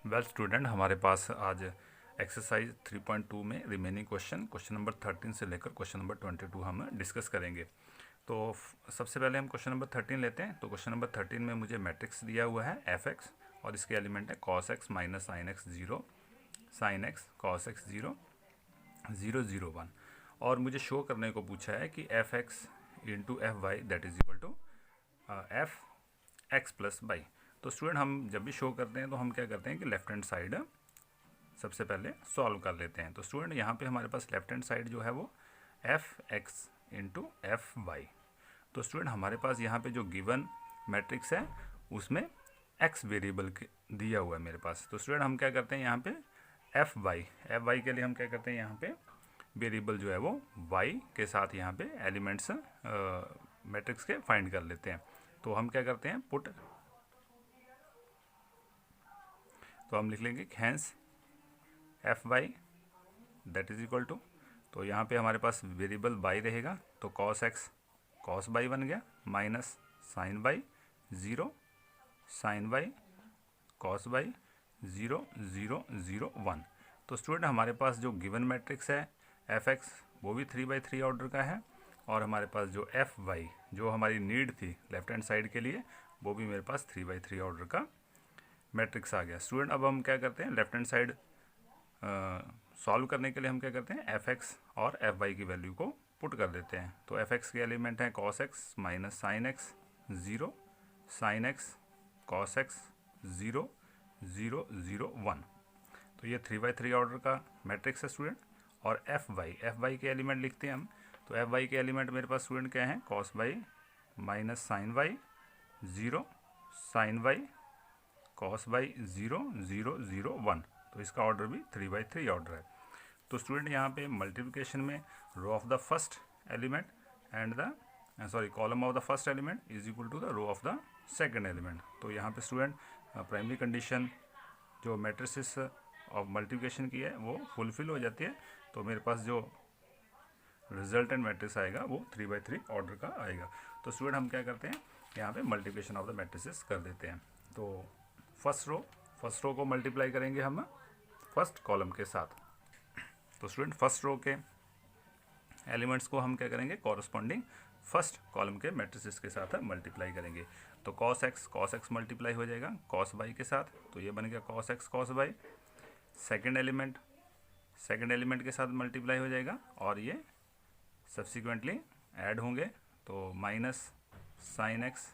Well student, हमारे पास आज exercise 3.2 में रिमेनिंग क्वेश्चन नंबर 13 से लेकर क्वेश्चन नंबर 22 हम डिस्कस करेंगे। तो सबसे पहले हम क्वेश्चन नंबर 13 लेते हैं। तो क्वेश्चन नंबर 13 में मुझे मैट्रिक्स दिया हुआ है एफ एक्स और इसके एलिमेंट है cos x minus sine x 0, sin x cos x 0, 0 0 1 और मुझे शो करने को पूछा है कि f x into f y that is equal to f x plus y. तो स्टूडेंट, हम जब भी शो करते हैं तो हम क्या करते हैं कि लेफ्ट हैंड साइड सबसे पहले सॉल्व कर लेते हैं। तो स्टूडेंट, यहाँ पे हमारे पास लेफ्ट हैंड साइड जो है वो f x into f y. तो स्टूडेंट, हमारे पास यहाँ पे जो गिवन मैट्रिक्स है उसमें एक्स वेरिएबल दिया हुआ है मेरे पास। तो स्टूडेंट, हम क्या करते हैं यहाँ पे एफ वाई के लिए हम क्या करते हैं यहाँ पे वेरिएबल जो है वो वाई के साथ यहाँ पे एलिमेंट्स मैट्रिक्स के फाइंड कर लेते हैं। तो हम क्या करते हैं पुट, तो हम लिख लेंगे hence f y that is equal to, तो यहाँ पे हमारे पास वेरिएबल बाई रहेगा तो कॉस एक्स कॉस बाई बन गया minus sine y 0, sine y cos y 0 0 0 1। तो स्टूडेंट, हमारे पास जो गिवन मैट्रिक्स है एफ एक्स वो भी 3/3 ऑर्डर का है और हमारे पास जो एफ वाई जो हमारी नीड थी लेफ्ट हैंड साइड के लिए वो भी मेरे पास 3/3 ऑर्डर का मैट्रिक्स आ गया। स्टूडेंट, अब हम क्या करते हैं लेफ्ट हैंड साइड सॉल्व करने के लिए हम क्या करते हैं एफ एक्स और एफ वाई की वैल्यू को पुट कर देते हैं। तो एफ एक्स के एलिमेंट हैं cos x minus sine x 0, sin x cos x 0 0 0 1। तो ये 3/3 ऑर्डर का मैट्रिक्स है स्टूडेंट। और एफ वाई के एलिमेंट लिखते हैं हम। तो एफ वाई के एलिमेंट मेरे पास स्टूडेंट क्या है cos y minus sine y 0, sine y cos y 0 0 0 1। तो इसका ऑर्डर भी 3/3 ऑर्डर है। तो स्टूडेंट, यहाँ पे मल्टीप्लिकेशन में row of the first element and the column of the first element is equal to the row of the second element. तो यहाँ पे स्टूडेंट प्राइमरी कंडीशन जो मैट्रिसेस ऑफ मल्टीप्लिकेशन की है वो फुलफिल हो जाती है। तो मेरे पास जो रिजल्टेंट मैट्रिक्स आएगा वो 3/3 ऑर्डर का आएगा। तो स्टूडेंट, हम क्या करते हैं यहाँ पे मल्टीप्लिकेशन ऑफ द मैट्रिसेस कर देते हैं। तो फर्स्ट रो को मल्टीप्लाई करेंगे हम फर्स्ट कॉलम के साथ। तो स्टूडेंट, फर्स्ट रो के एलिमेंट्स को हम क्या करेंगे कॉरस्पॉन्डिंग फर्स्ट कॉलम के मैट्रिसेस के साथ मल्टीप्लाई करेंगे। तो कॉस एक्स मल्टीप्लाई हो जाएगा कॉस बाई के साथ, तो ये बन गया cos x cos by. Second element के साथ मल्टीप्लाई हो जाएगा और ये सब्सिक्वेंटली ऐड होंगे। तो minus sign x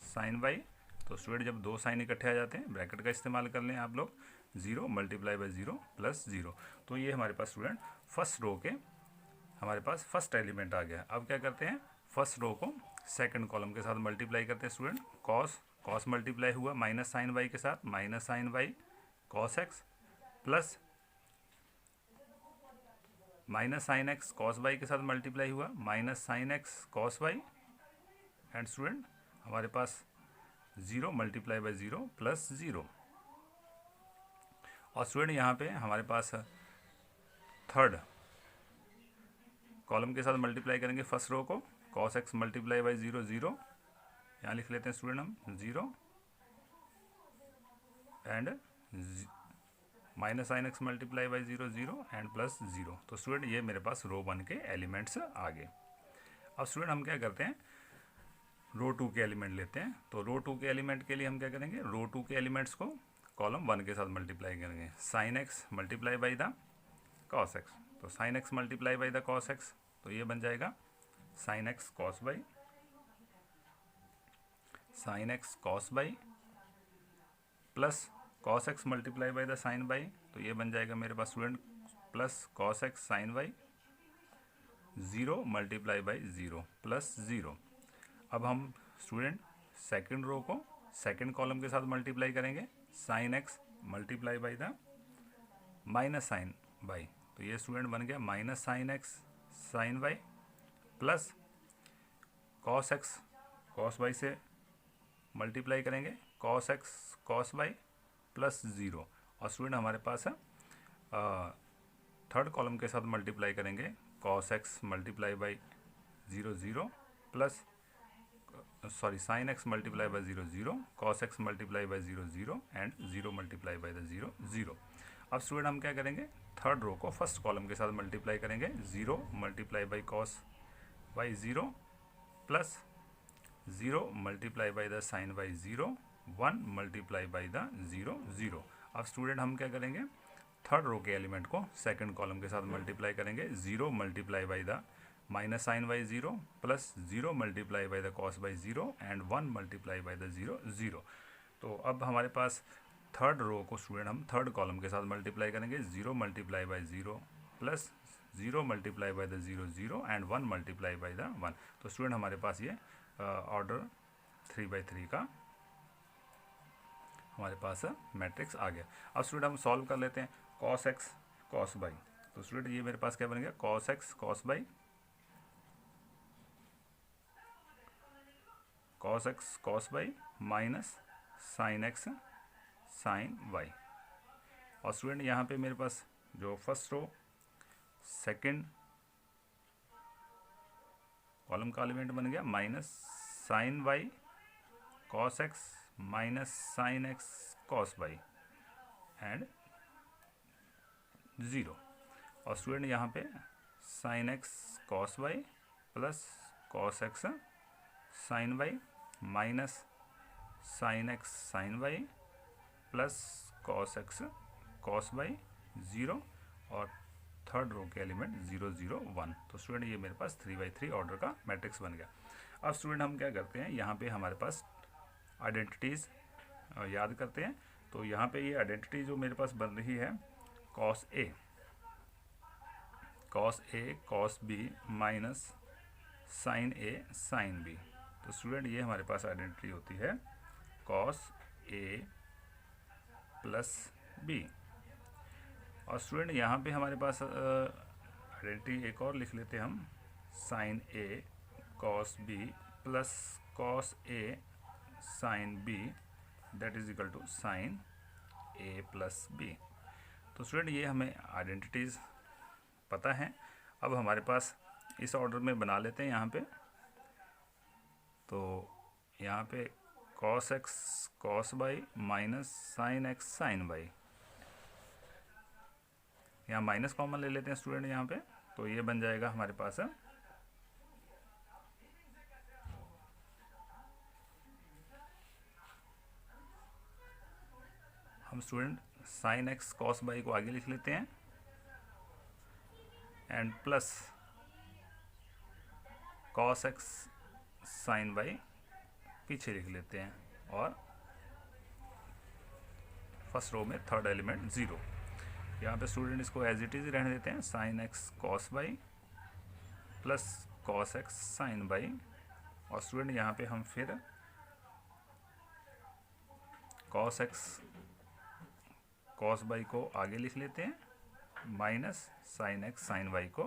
sine y. तो स्टूडेंट, जब दो साइन इकट्ठे आ जाते हैं ब्रैकेट का इस्तेमाल कर लें आप लोग 0 मल्टीप्लाई बाई 0 प्लस 0। तो ये हमारे पास स्टूडेंट फर्स्ट रो के हमारे पास फर्स्ट एलिमेंट आ गया। अब क्या करते हैं फर्स्ट रो को सेकंड कॉलम के साथ मल्टीप्लाई करते हैं स्टूडेंट। कॉस मल्टीप्लाई हुआ माइनस साइन वाई के साथ, minus sine y cos x plus minus sign x cos y के साथ मल्टीप्लाई हुआ minus sign x cos y. And student, हमारे पास 0 मल्टीप्लाई बाई 0 प्लस 0। और स्टूडेंट, यहाँ पे हमारे पास थर्ड कॉलम के साथ मल्टीप्लाई करेंगे फर्स्ट रो को। कॉस एक्स मल्टीप्लाई बाई 0 0, यहाँ लिख लेते हैं स्टूडेंट हम 0 and minus sign x multiply by 0 0 and plus 0। तो स्टूडेंट, ये मेरे पास रो 1 के एलिमेंट्स आ गए। अब स्टूडेंट, हम क्या करते हैं रो 2 के एलिमेंट लेते हैं। तो रो 2 के एलिमेंट के लिए हम क्या करेंगे रो 2 के एलिमेंट्स को कॉलम 1 के साथ मल्टीप्लाई करेंगे। Sine x multiply by the cos x, तो sine x multiply by the cos x, तो ये बन जाएगा sine x cos y, sine x cos y plus cos x multiply by the sine y, तो ये बन जाएगा मेरे पास student plus cos x sine y 0 multiply by 0 plus 0। अब हम स्टूडेंट सेकंड रो को सेकंड कॉलम के साथ मल्टीप्लाई करेंगे। Sine x multiply by the minus sine y, तो ये स्टूडेंट बन गया minus sign x sine y plus cos x cos y से मल्टीप्लाई करेंगे cos x cos y plus 0। और स्टूडेंट, हमारे पास है थर्ड कॉलम के साथ मल्टीप्लाई करेंगे cos x multiply by 0 0 plus sorry sine x multiply by 0 0, cos x multiply by 0 0 and 0 multiply by the 0 0। अब student हम क्या करेंगे, थर्ड रो को फर्स्ट कॉलम के साथ मल्टीप्लाई करेंगे। 0 multiply by cos y 0 plus 0 multiply by the sine y 0, 1 multiply by the 0 0। अब student हम क्या करेंगे, थर्ड रो के एलिमेंट को सेकंड कॉलम के साथ मल्टीप्लाई करेंगे। 0 multiply by the minus sine y 0 plus 0 multiply by the cos y 0 and 1 multiply by the 0 0। तो अब हमारे पास थर्ड रो को स्टूडेंट हम थर्ड कॉलम के साथ मल्टीप्लाई करेंगे। 0 multiply by 0 plus 0 multiply by the 0 0 and 1 multiply by the 1। तो student हमारे पास ये ऑर्डर 3/3 का हमारे पास मैट्रिक्स आ गया। अब स्टूडेंट हम सॉल्व कर लेते हैं। कॉस एक्स कॉस बाई, तो स्टूडेंट ये मेरे पास क्या बन गया, cos x cos y, cos x cos y minus sign x sine y. और स्टूडेंट यहाँ पे मेरे पास जो फर्स्ट रो सेकंड कॉलम का एलिमेंट बन गया minus sine y cos x minus sign x cos y and 0। और स्टूडेंट यहाँ पे sine x cos y plus cos x sine y minus sign x sine y plus cos x cos y 0 और third row के element 0 0 1। तो student ये मेरे पास 3/3 order का matrix बन गया। अब स्टूडेंट हम क्या करते हैं, यहाँ पे हमारे पास आइडेंटिटीज़ याद करते हैं। तो यहाँ पे ये आइडेंटिटी जो मेरे पास बन रही है cos A cos B minus sign A sine B. तो स्टूडेंट ये हमारे पास आइडेंटिटी होती है कॉस ए प्लस बी। और स्टूडेंट यहाँ पे हमारे पास आइडेंटिटी एक और लिख लेते हैं हम, sine A cos B plus cos A sign B that is equal to sine A plus B. तो स्टूडेंट ये हमें आइडेंटिटीज़ पता है। अब हमारे पास इस ऑर्डर में बना लेते हैं यहाँ पे। तो यहाँ पे cos x cos y minus sign x sine y, यहाँ माइनस कॉमन ले लेते हैं स्टूडेंट यहाँ पे। तो ये बन जाएगा हमारे पास हम student sine x cos y को आगे लिख लेते हैं and plus cos x sine y पीछे लिख लेते हैं और फर्स्ट रो में थर्ड एलिमेंट 0। यहाँ पे स्टूडेंट इसको एज इट इज रहने देते हैं, sine x cos y plus cos x sine y. और स्टूडेंट यहाँ पे हम फिर कॉस एक्स कॉस बाई को आगे लिख लेते हैं minus sign x sine y को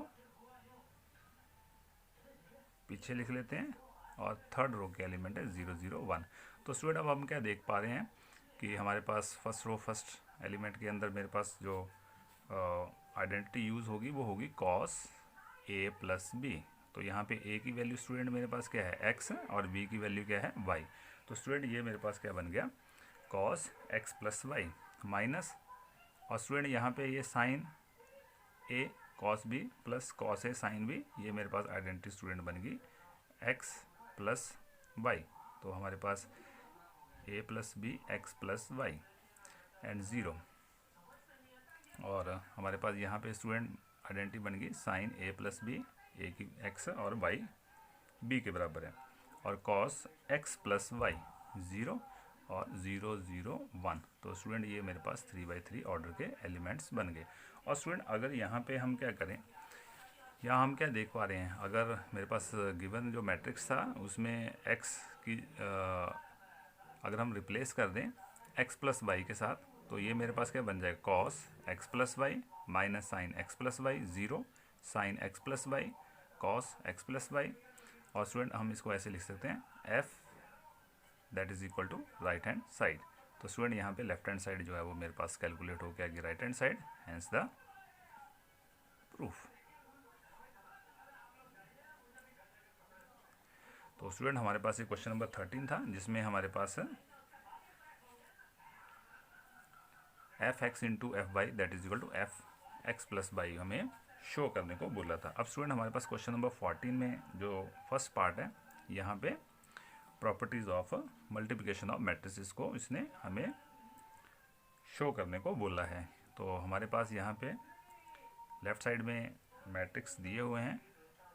पीछे लिख लेते हैं और थर्ड रो के एलिमेंट है 0 0 1। तो स्टूडेंट अब हम क्या देख पा रहे हैं कि हमारे पास फर्स्ट रो फर्स्ट एलिमेंट के अंदर मेरे पास जो आइडेंटिटी यूज़ होगी वो होगी कॉस ए प्लस बी। तो यहाँ पे ए की वैल्यू स्टूडेंट मेरे पास क्या है एक्स और बी की वैल्यू क्या है वाई। तो स्टूडेंट ये मेरे पास क्या बन गया cos x plus y minus, और स्टूडेंट यहाँ पे ये साइन ए कॉस बी प्लस कॉस ए साइन बी, ये मेरे पास आइडेंटिटी स्टूडेंट बन गई एक्स प्लस वाई। तो हमारे पास a plus b x plus y and 0। और हमारे पास यहाँ पे स्टूडेंट आइडेंटिटी बन गई साइन ए प्लस बी, ए की एक्स और वाई बी के बराबर है, और कॉस एक्स प्लस वाई 0 और 0 0 1। तो स्टूडेंट ये मेरे पास 3/3 ऑर्डर के एलिमेंट्स बन गए। और स्टूडेंट अगर यहाँ पे हम क्या करें, यहाँ हम क्या देख पा रहे हैं, अगर मेरे पास गिवन जो मैट्रिक्स था उसमें एक्स की अगर हम रिप्लेस कर दें एक्स प्लस वाई के साथ, तो ये मेरे पास क्या बन जाएगा cos x plus y minus sign x plus y 0 sin x plus y cos x plus y. और स्टूडेंट हम इसको ऐसे लिख सकते हैं f that is equal to right hand side. तो स्टूडेंट यहाँ पे लेफ्ट हैंड साइड जो है वो मेरे पास कैलकुलेट हो गया कि right hand side, hence the proof. तो स्टूडेंट हमारे पास ये क्वेश्चन नंबर 13 था, जिसमें हमारे पास f x into f y that is equal to f x plus y हमें शो करने को बोला था। अब स्टूडेंट हमारे पास क्वेश्चन नंबर 14 में जो फर्स्ट पार्ट है, यहाँ पे properties of multiplication of matrices को इसने हमें शो करने को बोला है। तो हमारे पास यहाँ पे लेफ़्ट साइड में मैट्रिक्स दिए हुए हैं,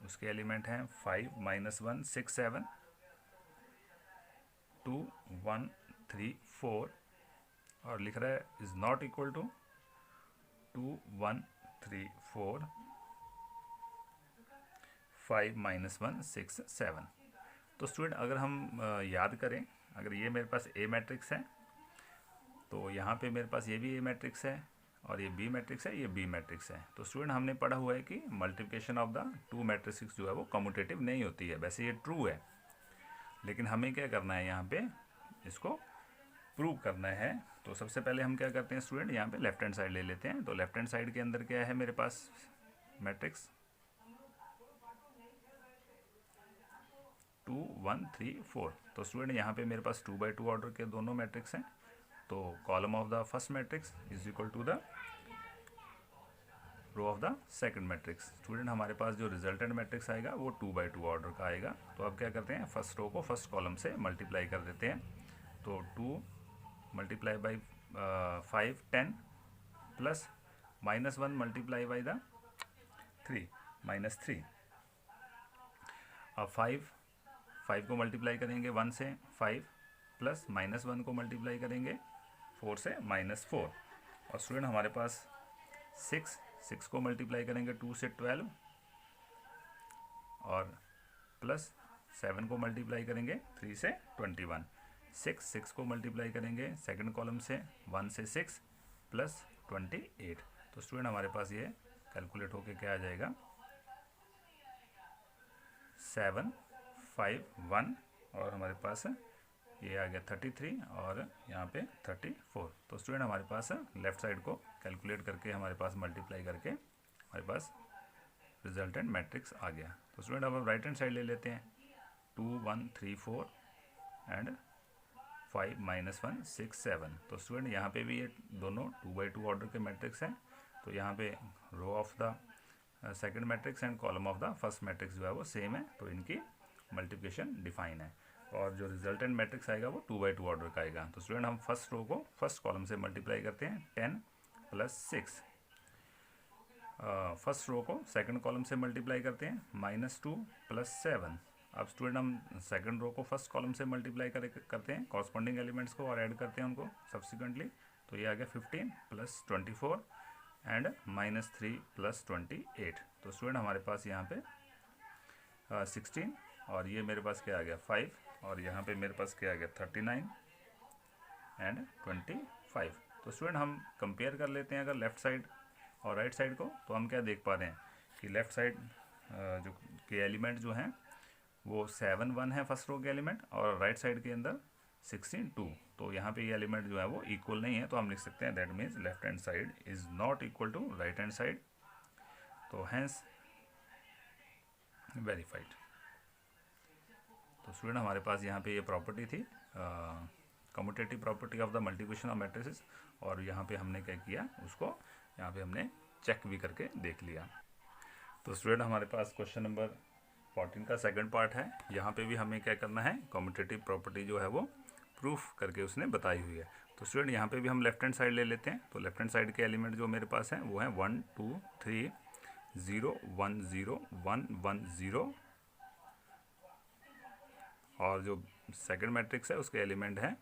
उसके एलिमेंट हैं 5 -1 6 7 2 1 3 4 और लिख रहा है इज़ नॉट इक्वल टू 2 1 3 4 5 -1 6 7। तो स्टूडेंट अगर हम याद करें, अगर ये मेरे पास ए मैट्रिक्स है तो यहाँ पे मेरे पास ये भी ए मैट्रिक्स है और ये बी मैट्रिक्स है, ये बी मैट्रिक्स है। तो स्टूडेंट हमने पढ़ा हुआ है कि multiplication of the two matrix जो है वो कम्यूटेटिव नहीं होती है। वैसे ये ट्रू है, लेकिन हमें क्या करना है, यहाँ पे इसको प्रूव करना है। तो सबसे पहले हम क्या करते हैं स्टूडेंट, यहाँ पे लेफ्ट हैंड साइड ले लेते हैं। तो लेफ्ट हैंड साइड के अंदर क्या है मेरे पास मैट्रिक्स 2 1 3 4। तो स्टूडेंट यहाँ पे मेरे पास 2x2 ऑर्डर के दोनों मैट्रिक्स हैं। तो column of the first matrix is equal to the row of the second matrix. Student हमारे पास जो रिजल्टेंट मैट्रिक्स आएगा वो 2x2 ऑर्डर का आएगा। तो अब क्या करते हैं, फर्स्ट रो को फर्स्ट कॉलम से मल्टीप्लाई कर देते हैं। तो 2 multiply by 5 10 plus -1 multiply by the 3 -3। अब 5 को मल्टीप्लाई करेंगे 1 से 5 प्लस -1 को मल्टीप्लाई करेंगे 4 से -4। और स्टूडेंट हमारे पास 6 को मल्टीप्लाई करेंगे 2 से 12 और प्लस 7 को मल्टीप्लाई करेंगे 3 से 21। 6 को मल्टीप्लाई करेंगे सेकंड कॉलम से 1 से 6 प्लस 28। तो स्टूडेंट हमारे पास ये कैलकुलेट होके क्या आ जाएगा 7 5 1 और हमारे पास ये आ गया 33 और यहाँ पे 34। तो स्टूडेंट हमारे पास लेफ़्ट साइड को कैलकुलेट करके हमारे पास मल्टीप्लाई करके हमारे पास रिजल्टेंट मैट्रिक्स आ गया। तो स्टूडेंट अब हम राइट हैंड साइड ले लेते हैं 2 1 3 4 एंड 5 -1 6 7। तो स्टूडेंट यहाँ पे भी ये दोनों 2x2 ऑर्डर के मैट्रिक्स हैं। तो यहाँ पे row of the second matrix and column of the first matrix जो है वो सेम है, तो इनकी मल्टीप्लिकेशन डिफाइन है। और जो रिजल्टेंट मैट्रिक्स आएगा वो 2x2 ऑर्डर का आएगा। तो स्टूडेंट हम फर्स्ट रो को फर्स्ट कॉलम से मल्टीप्लाई करते हैं 10 + 6। फर्स्ट रो को सेकंड कॉलम से मल्टीप्लाई करते हैं -2 + 7। अब स्टूडेंट हम सेकंड रो को फर्स्ट कॉलम से मल्टीप्लाई करते हैं कॉरस्पॉन्डिंग एलिमेंट्स को और ऐड करते हैं उनको सब्सिक्वेंटली। तो ये आ गया 15 + 24 एंड -3 + 28। तो स्टूडेंट हमारे पास यहाँ पे 16 और ये मेरे पास क्या आ गया 5 और यहाँ पे मेरे पास क्या आ गया 39 एंड 25। तो स्टूडेंट हम कंपेयर कर लेते हैं अगर लेफ़्ट साइड और राइट साइड को। तो हम क्या देख पा रहे हैं कि लेफ़्ट साइड जो के एलिमेंट जो हैं वो 7 1 है फर्स्ट रो के एलिमेंट और राइट साइड के अंदर 16 2। तो यहाँ पे ये एलिमेंट जो है वो इक्वल नहीं है। तो हम लिख सकते हैं that means left hand side is not equal to right hand side. तो हैंस वेरीफाइड। तो स्टूडेंट हमारे पास यहाँ पे ये प्रॉपर्टी थी commutative property of the multiplication of matrices, और यहाँ पे हमने क्या किया उसको यहाँ पे हमने चेक भी करके देख लिया। तो स्टूडेंट हमारे पास क्वेश्चन नंबर 14 का सेकंड पार्ट है। यहाँ पे भी हमें क्या करना है, कम्यूटेटिव प्रॉपर्टी जो है वो प्रूफ करके उसने बताई हुई है। तो स्टूडेंट यहाँ पे भी हम लेफ्ट हैंड साइड ले लेते हैं। तो लेफ्ट हैंड साइड के एलिमेंट जो मेरे पास हैं वो हैं 1 2 3 0 1 0 1 1 0 और जो सेकंड मैट्रिक्स है उसके एलिमेंट हैं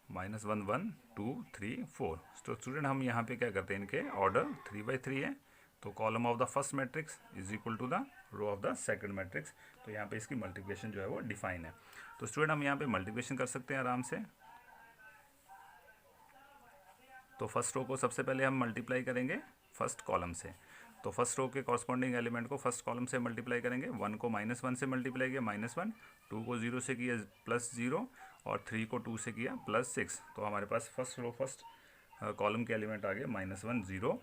-1 1 2 3 4। तो स्टूडेंट हम यहाँ पे क्या करते हैं, इनके ऑर्डर 3x3 है। तो column of the first matrix is equal to the row of the second matrix. तो यहाँ पे इसकी मल्टीप्लिकेशन जो है वो डिफाइन है। तो स्टूडेंट हम यहाँ पे मल्टीप्लिकेशन कर सकते हैं आराम से। तो फर्स्ट रो को सबसे पहले हम मल्टीप्लाई करेंगे फर्स्ट कॉलम से। तो फर्स्ट रो के कॉरस्पॉन्डिंग एलिमेंट को फर्स्ट कॉलम से मल्टीप्लाई करेंगे। 1 को -1 से मल्टीप्लाई किया -1, 2 को 0 से किया +0 और 3 को 2 से किया +6। तो हमारे पास फर्स्ट रो फर्स्ट कॉलम के एलिमेंट आ गए -1 0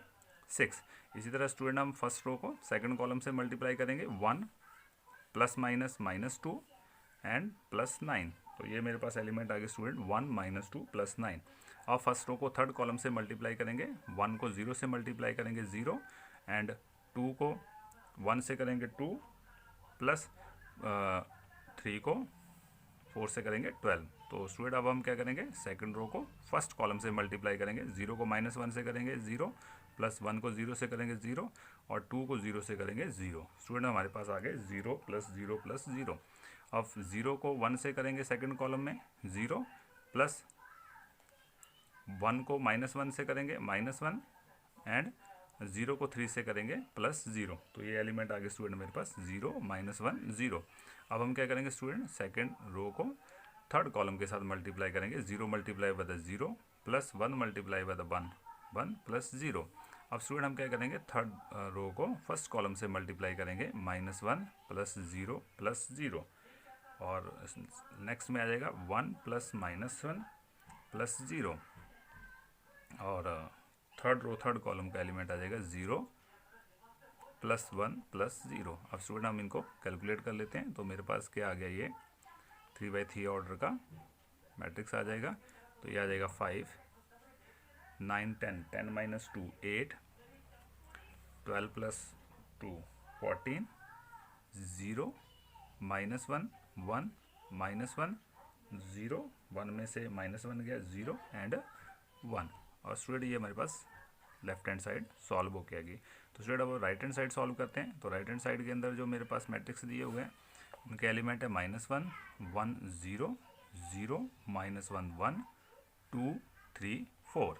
6। इसी तरह स्टूडेंट हम फर्स्ट रो को सेकंड कॉलम से मल्टीप्लाई करेंगे 1 ± -2 एंड प्लस 9। तो ये मेरे पास एलिमेंट आ गए स्टूडेंट 1 माइनस 2 प्लस 9। अब फर्स्ट रो को थर्ड कॉलम से मल्टीप्लाई करेंगे, 1 को 0 से मल्टीप्लाई करेंगे 0, एंड 2 को 1 से करेंगे 2, प्लस 3 को 4 से करेंगे 12। तो स्टूडेंट अब हम क्या करेंगे, सेकंड रो को फर्स्ट कॉलम से मल्टीप्लाई करेंगे, 0 को -1 से करेंगे 0, प्लस 1 को 0 से करेंगे 0, और 2 को 0 से करेंगे 0। स्टूडेंट हमारे पास आ गए 0 प्लस 0 प्लस 0। अब 0 को 1 से करेंगे सेकंड कॉलम में 0, प्लस 1 को -1 से करेंगे -1, एंड 0 को 3 से करेंगे प्लस 0। तो ये एलिमेंट आ गए स्टूडेंट मेरे पास 0 -1 0। अब हम क्या करेंगे स्टूडेंट, सेकंड रो को थर्ड कॉलम के साथ मल्टीप्लाई करेंगे, 0 multiply by the 0, plus 1 multiply by the 1, 1 plus 0। अब स्टूडेंट हम क्या करेंगे, थर्ड रो को फर्स्ट कॉलम से मल्टीप्लाई करेंगे, -1 प्लस 0 प्लस 0, और नेक्स्ट में आ जाएगा 1 प्लस -1 प्लस 0, और थर्ड रो थर्ड कॉलम का एलिमेंट आ जाएगा 0 प्लस 1 प्लस 0। अब स्टूडेंट हम इनको कैलकुलेट कर लेते हैं। तो मेरे पास क्या आ गया, ये 3/3 ऑर्डर का मैट्रिक्स आ जाएगा। तो ये आ जाएगा 5 9 10 10 माइनस 2 8 12 प्लस 2 14 0 -1 1 -1 0, 1 में से -1 गया 0 एंड 1। और स्टूडेंट ये हमारे पास लेफ्ट हैंड साइड सॉल्व हो के आ गई। तो स्टूडेंट अब राइट हैंड साइड सॉल्व करते हैं। तो राइट हैंड साइड के अंदर जो मेरे पास मैट्रिक्स दिए हुए हैं उनके एलिमेंट है -1 1 0 0 -1 1 2 3 4।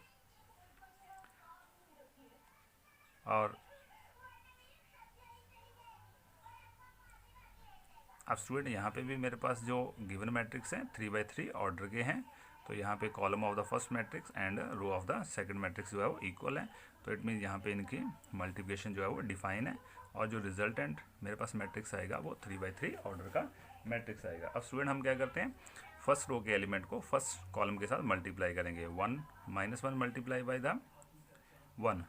और अब स्टूडेंट यहाँ पे भी मेरे पास जो गिवन मैट्रिक्स हैं 3/3 ऑर्डर के हैं। तो यहाँ पे column of the first matrix and row of the second matrix जो है वो इक्वल है। तो इट मीन यहाँ पे इनकी मल्टीप्लिकेशन जो है वो डिफाइन है, और जो रिजल्टेंट मेरे पास मैट्रिक्स आएगा वो 3/3 ऑर्डर का मैट्रिक्स आएगा। अब स्टूडेंट हम क्या करते हैं, फर्स्ट रो के एलिमेंट को फर्स्ट कॉलम के साथ मल्टीप्लाई करेंगे। 1 -1 multiply by the 1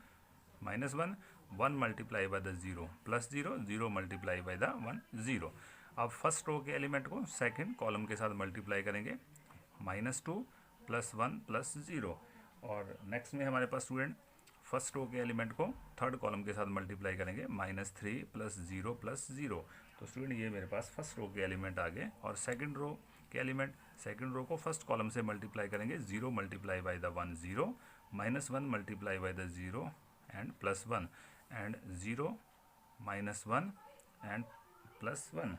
-1 1 multiply by the 0 plus 0 0 multiply by the 1 0। अब फर्स्ट रो के एलिमेंट को सेकंड कॉलम के साथ मल्टीप्लाई करेंगे, -2 प्लस 1 प्लस 0। और नेक्स्ट में हमारे पास स्टूडेंट फर्स्ट रो के एलिमेंट को थर्ड कॉलम के साथ मल्टीप्लाई करेंगे, -3 प्लस 0 प्लस 0। तो स्टूडेंट ये मेरे पास फर्स्ट रो के एलिमेंट आ गए। और सेकंड रो के एलिमेंट, सेकंड रो को फर्स्ट कॉलम से मल्टीप्लाई करेंगे, 0 multiply by the 1 0, -1 multiply by the 0 and plus 1, and 0 -1 and plus 1,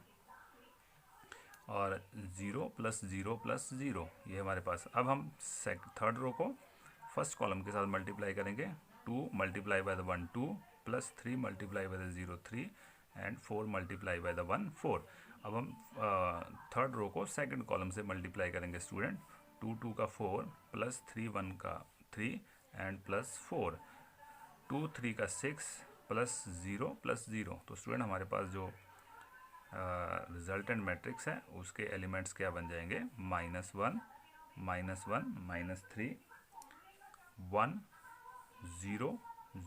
और 0 प्लस 0 प्लस 0 ये हमारे पास। अब हम थर्ड रो को फर्स्ट कॉलम के साथ मल्टीप्लाई करेंगे, 2 multiply by the 1 2, plus 3 multiply by the 0 3, and 4 multiply by the 1 4। अब हम थर्ड रो को सेकंड कॉलम से मल्टीप्लाई करेंगे स्टूडेंट, 2 2 का 4, प्लस 3 1 का 3, एंड प्लस 4, 2 3 का 6, प्लस 0 प्लस 0। तो स्टूडेंट हमारे पास जो रिजल्टेंट मैट्रिक्स है उसके एलिमेंट्स क्या बन जाएंगे, -1 -3 1 0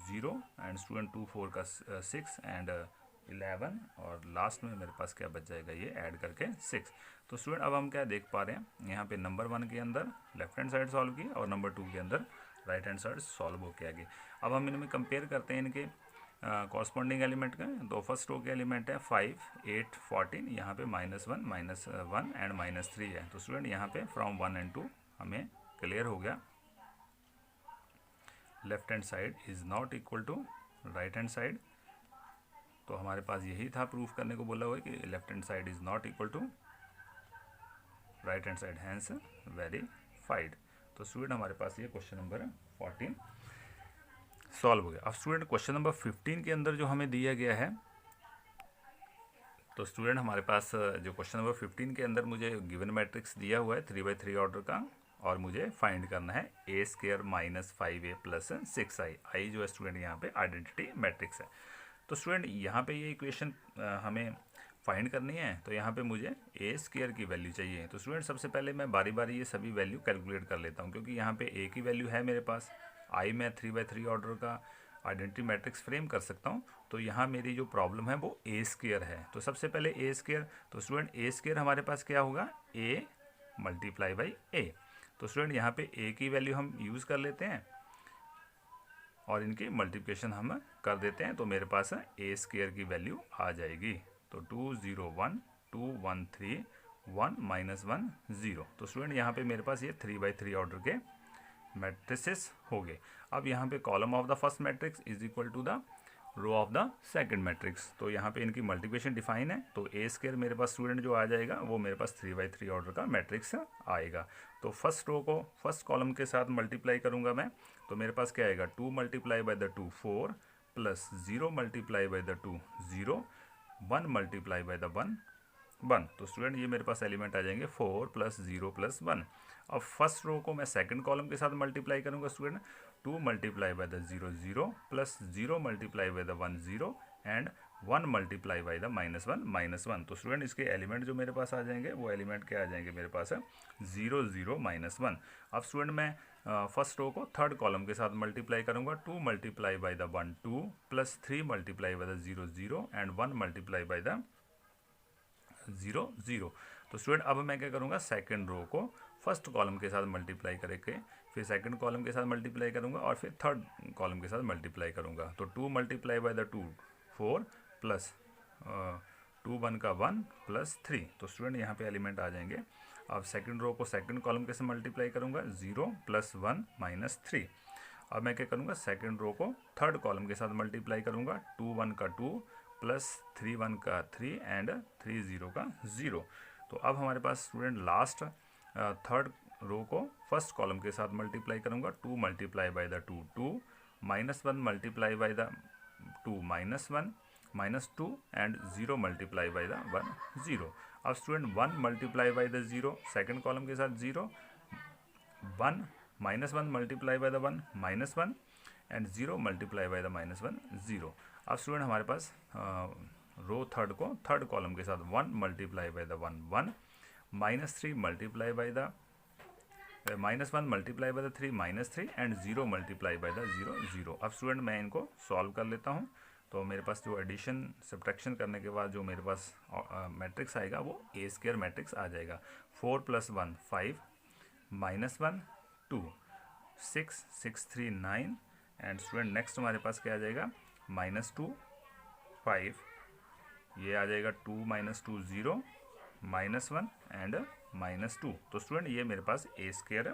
0, एंड स्टूडेंट 2 4 का 6 एंड 11, और लास्ट में मेरे पास क्या बच जाएगा, ये ऐड करके 6। तो स्टूडेंट अब हम क्या देख पा रहे हैं, यहाँ पे नंबर 1 के अंदर लेफ्ट हैंड साइड सॉल्व की और नंबर 2 के अंदर राइट हैंड साइड सॉल्व होके आ गई। अब हम इनमें कंपेयर करते हैं इनके कॉरस्पॉन्डिंग एलिमेंट का। तो फर्स्ट रो के एलिमेंट है 5 8 14, यहाँ पे -1 -1 एंड -3 है। तो स्टूडेंट यहाँ पे फ्रॉम 1 एंड 2 हमें क्लियर हो गया, left hand side is not equal to right hand side. तो हमारे पास यही था प्रूफ करने को बोला हुआ है कि left hand side is not equal to right hand side, hence verified. तो स्टूडेंट हमारे पास ये क्वेश्चन नंबर 14 सॉल्व हो गया। अब स्टूडेंट क्वेश्चन नंबर 15 के अंदर जो हमें दिया गया है, तो स्टूडेंट हमारे पास जो क्वेश्चन नंबर 15 के अंदर मुझे गिवन मैट्रिक्स दिया हुआ है 3/3 ऑर्डर का, और मुझे फाइंड करना है a² - 5a + 6i। आई जो है स्टूडेंट यहाँ पे आइडेंटिटी मैट्रिक्स है। तो स्टूडेंट यहाँ पे ये इक्वेशन हमें फाइंड करनी है। तो यहाँ पे मुझे a² की वैल्यू चाहिए। तो स्टूडेंट सबसे पहले मैं बारी बारी ये सभी वैल्यू कैलकुलेट कर लेता हूँ, क्योंकि यहाँ पे a की वैल्यू है मेरे पास, i में 3/3 ऑर्डर का आइडेंटिटी मैट्रिक्स फ्रेम कर सकता हूँ। तो यहाँ मेरी जो प्रॉब्लम है वो ए स्क्वायर है। तो सबसे पहले ए स्क्वायर, तो स्टूडेंट ए स्क्वायर हमारे पास क्या होगा, ए मल्टीप्लाई बाई ए। तो स्टूडेंट यहाँ पे ए की वैल्यू हम यूज़ कर लेते हैं और इनकी मल्टीप्लिकेशन हम कर देते हैं। तो मेरे पास ए स्क्वायर की वैल्यू आ जाएगी। तो 2 0 1 2 1 3 1 -1 0। तो स्टूडेंट यहाँ पे मेरे पास ये 3/3 ऑर्डर के मैट्रिसेस हो गए। अब यहाँ पे column of the first matrix is equal to the row of the second matrix. तो यहाँ पे इनकी मल्टीप्लिकेशन डिफाइन है। तो ए स्क्वायर मेरे पास स्टूडेंट जो आ जाएगा वो मेरे पास 3/3 ऑर्डर का मैट्रिक्स आएगा। तो फर्स्ट रो को फर्स्ट कॉलम के साथ मल्टीप्लाई करूँगा मैं, तो मेरे पास क्या आएगा, 2 × 2 4 प्लस 0 × 2 0 1 × 1 1। तो स्टूडेंट ये मेरे पास एलिमेंट आ जाएंगे 4 + 0 + 1। अब फर्स्ट रो को मैं सेकंड कॉलम के साथ मल्टीप्लाई करूंगा स्टूडेंट, 2 × 0 0 प्लस 0 × 1 0 एंड 1 × -1 तो स्टूडेंट इसके एलिमेंट जो मेरे पास आ जाएंगे वो एलिमेंट क्या आ जाएंगे मेरे पास है 0 0 -1। अब स्टूडेंट मैं फर्स्ट रो को थर्ड कॉलम के साथ मल्टीप्लाई करूंगा, 2 × 1 2 प्लस 3 × 0 0 एंड 1 × 0 0। तो स्टूडेंट अब मैं क्या करूँगा, सेकंड रो को फर्स्ट कॉलम के साथ मल्टीप्लाई करके फिर सेकंड कॉलम के साथ मल्टीप्लाई करूँगा और फिर थर्ड कॉलम के साथ मल्टीप्लाई करूँगा। तो 2 × 2 4 प्लस 2 1 का 1 प्लस 3। तो स्टूडेंट यहाँ पे एलिमेंट आ जाएंगे। अब सेकंड रो को सेकंड कॉलम के साथ मल्टीप्लाई करूँगा, 0 + 1 -3। अब मैं क्या करूँगा, सेकंड रो को थर्ड कॉलम के साथ मल्टीप्लाई करूँगा, 2 1 का 2 प्लस 3 1 का 3 एंड 3 0 का 0। तो अब हमारे पास स्टूडेंट लास्ट थर्ड रो को फर्स्ट कॉलम के साथ मल्टीप्लाई करूँगा, 2 × 2 2 -1 × 2 -1 -2 एंड 0 × 1 0। अब स्टूडेंट 1 × 0 सेकंड कॉलम के साथ 0 1 -1 × 1 -1 एंड 0 × -1 0। अब स्टूडेंट हमारे पास रो थर्ड को थर्ड कॉलम के साथ 1 × 1 1 -3 × 1 -1 × 3 एंड 0 × 0 0। अब स्टूडेंट मैं इनको सॉल्व कर लेता हूँ। तो मेरे पास जो एडिशन सब्ट्रैक्शन करने के बाद जो मेरे पास मैट्रिक्स आएगा वो ए स्क्वायर मैट्रिक्स आ जाएगा। 4 + 1 5 -1 2 6 6 3 9 एंड स्टूडेंट नेक्स्ट हमारे पास क्या आ जाएगा, -2 5, ये आ जाएगा 2 - 2 0 -1 एंड -2। तो स्टूडेंट ये मेरे पास ए स्क्वायर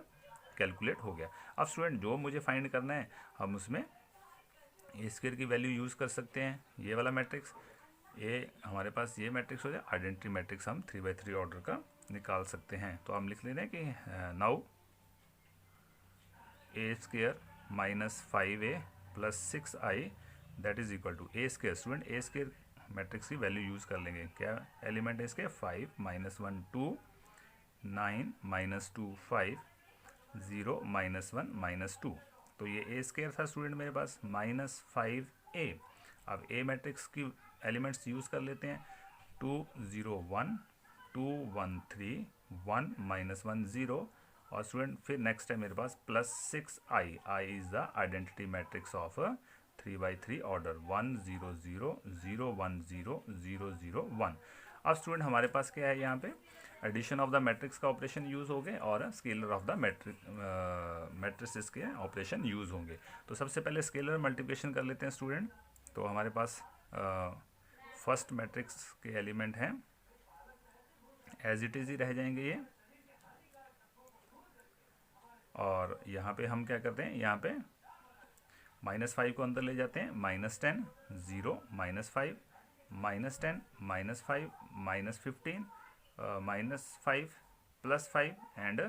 कैलकुलेट हो गया। अब स्टूडेंट जो मुझे फाइंड करना है हम उसमें ए स्क्वायर की वैल्यू यूज़ कर सकते हैं। ये वाला मैट्रिक्स ए हमारे पास ये मैट्रिक्स हो जाए, आइडेंटिटी मैट्रिक्स हम 3/3 ऑर्डर का निकाल सकते हैं। तो हम लिख लेते हैं कि now a square -5a + 6i that is equal to a square. Student a square matrix की वैल्यू यूज़ कर लेंगे। क्या एलिमेंट है इसके, 5 -1 2 9 -2 5 0 -1 -2। तो ये ए स्क्वायर था स्टूडेंट मेरे पास -5a। अब ए मैट्रिक्स की एलिमेंट्स यूज़ कर लेते हैं, 2 0 1 2 1 3 1 -1 0 और स्टूडेंट फिर नेक्स्ट है मेरे पास +6i। i is the identity matrix of 3/3 order 1 0 0 0 1 0 0 0 1। अब स्टूडेंट हमारे पास क्या है, यहाँ पे एडिशन ऑफ द मैट्रिक्स का ऑपरेशन यूज़ हो गए और स्केलर ऑफ द मैट्रिसेस के ऑपरेशन यूज़ होंगे। तो सबसे पहले स्केलर मल्टीप्लिकेशन कर लेते हैं स्टूडेंट। तो हमारे पास फर्स्ट मैट्रिक्स के एलिमेंट हैं, एज इट इज़ ही रह जाएंगे ये। और यहाँ पे हम क्या करते हैं, यहाँ पे -5 को अंदर ले जाते हैं, -10 0 -5 -10 -5 -15 -5 +5 एंड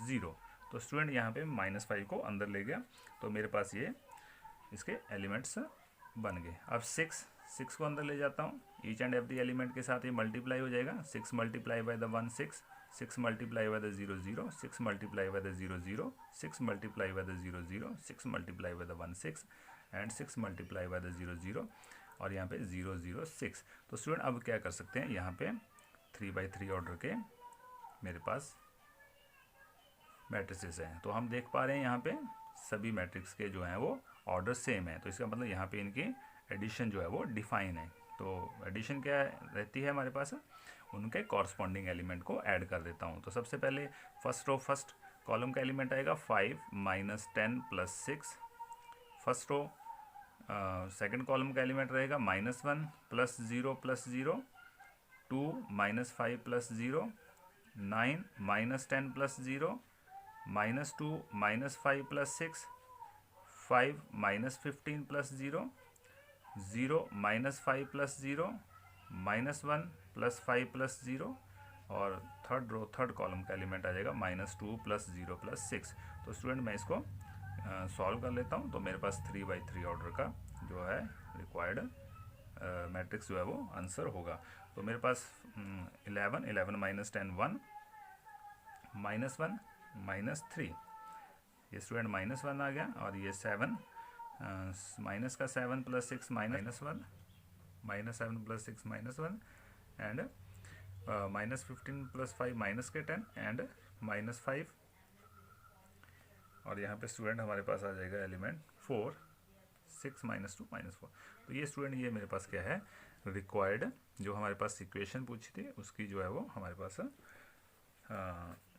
0। तो स्टूडेंट यहाँ पे -5 को अंदर ले गया तो मेरे पास ये इसके एलिमेंट्स बन गए। अब 6 को अंदर ले जाता हूँ, ईच एंड एवरी एलिमेंट के साथ ये मल्टीप्लाई हो जाएगा। 6 × 1 6 6 × 0 0 6 × 0 0 6 × 0 0 6 × 1 6 एंड 6 × 0 0 और यहाँ पे 0 0 6। तो स्टूडेंट अब क्या कर सकते हैं, यहाँ पे 3/3 ऑर्डर के मेरे पास मैट्रिसेस हैं। तो हम देख पा रहे हैं यहाँ पे सभी मैट्रिक्स के जो हैं वो ऑर्डर सेम है, तो इसका मतलब यहाँ पे इनकी एडिशन जो है वो डिफाइन है। तो एडिशन क्या रहती है हमारे पास, उनके कॉरस्पॉन्डिंग एलिमेंट को ऐड कर देता हूँ। तो सबसे पहले फर्स्ट रो फर्स्ट कॉलम का एलिमेंट आएगा 5 - 10 + 6। फर्स्ट रो सेकंड कॉलम का एलिमेंट रहेगा -1 + 0 + 0, 2 - 5 + 0, 9 - 10 + 0, -2 - 5 + 6, 5 - 15 + 0, 0 - 5 + 0, -1 + 5 + 0, और थर्ड कॉलम का एलिमेंट आ जाएगा -2 + 0 + 6। तो स्टूडेंट मैं इसको सॉल्व कर लेता हूँ। तो मेरे पास 3/3 ऑर्डर का जो है रिक्वायर्ड मैट्रिक्स जो है वो आंसर होगा। तो मेरे पास 11 - 10 - 1 -1 -3, ये स्टूडेंट -1 आ गया, और ये 7 माइनस का 7 + 6 -1, -7 + 6 -1, एंड -15 + 5 -10 एंड -5, और यहाँ पे स्टूडेंट हमारे पास आ जाएगा एलिमेंट 4, 6 - 2 -4। तो ये स्टूडेंट ये मेरे पास क्या है रिक्वायर्ड जो हमारे पास इक्वेशन पूछी थी उसकी जो है वो हमारे पास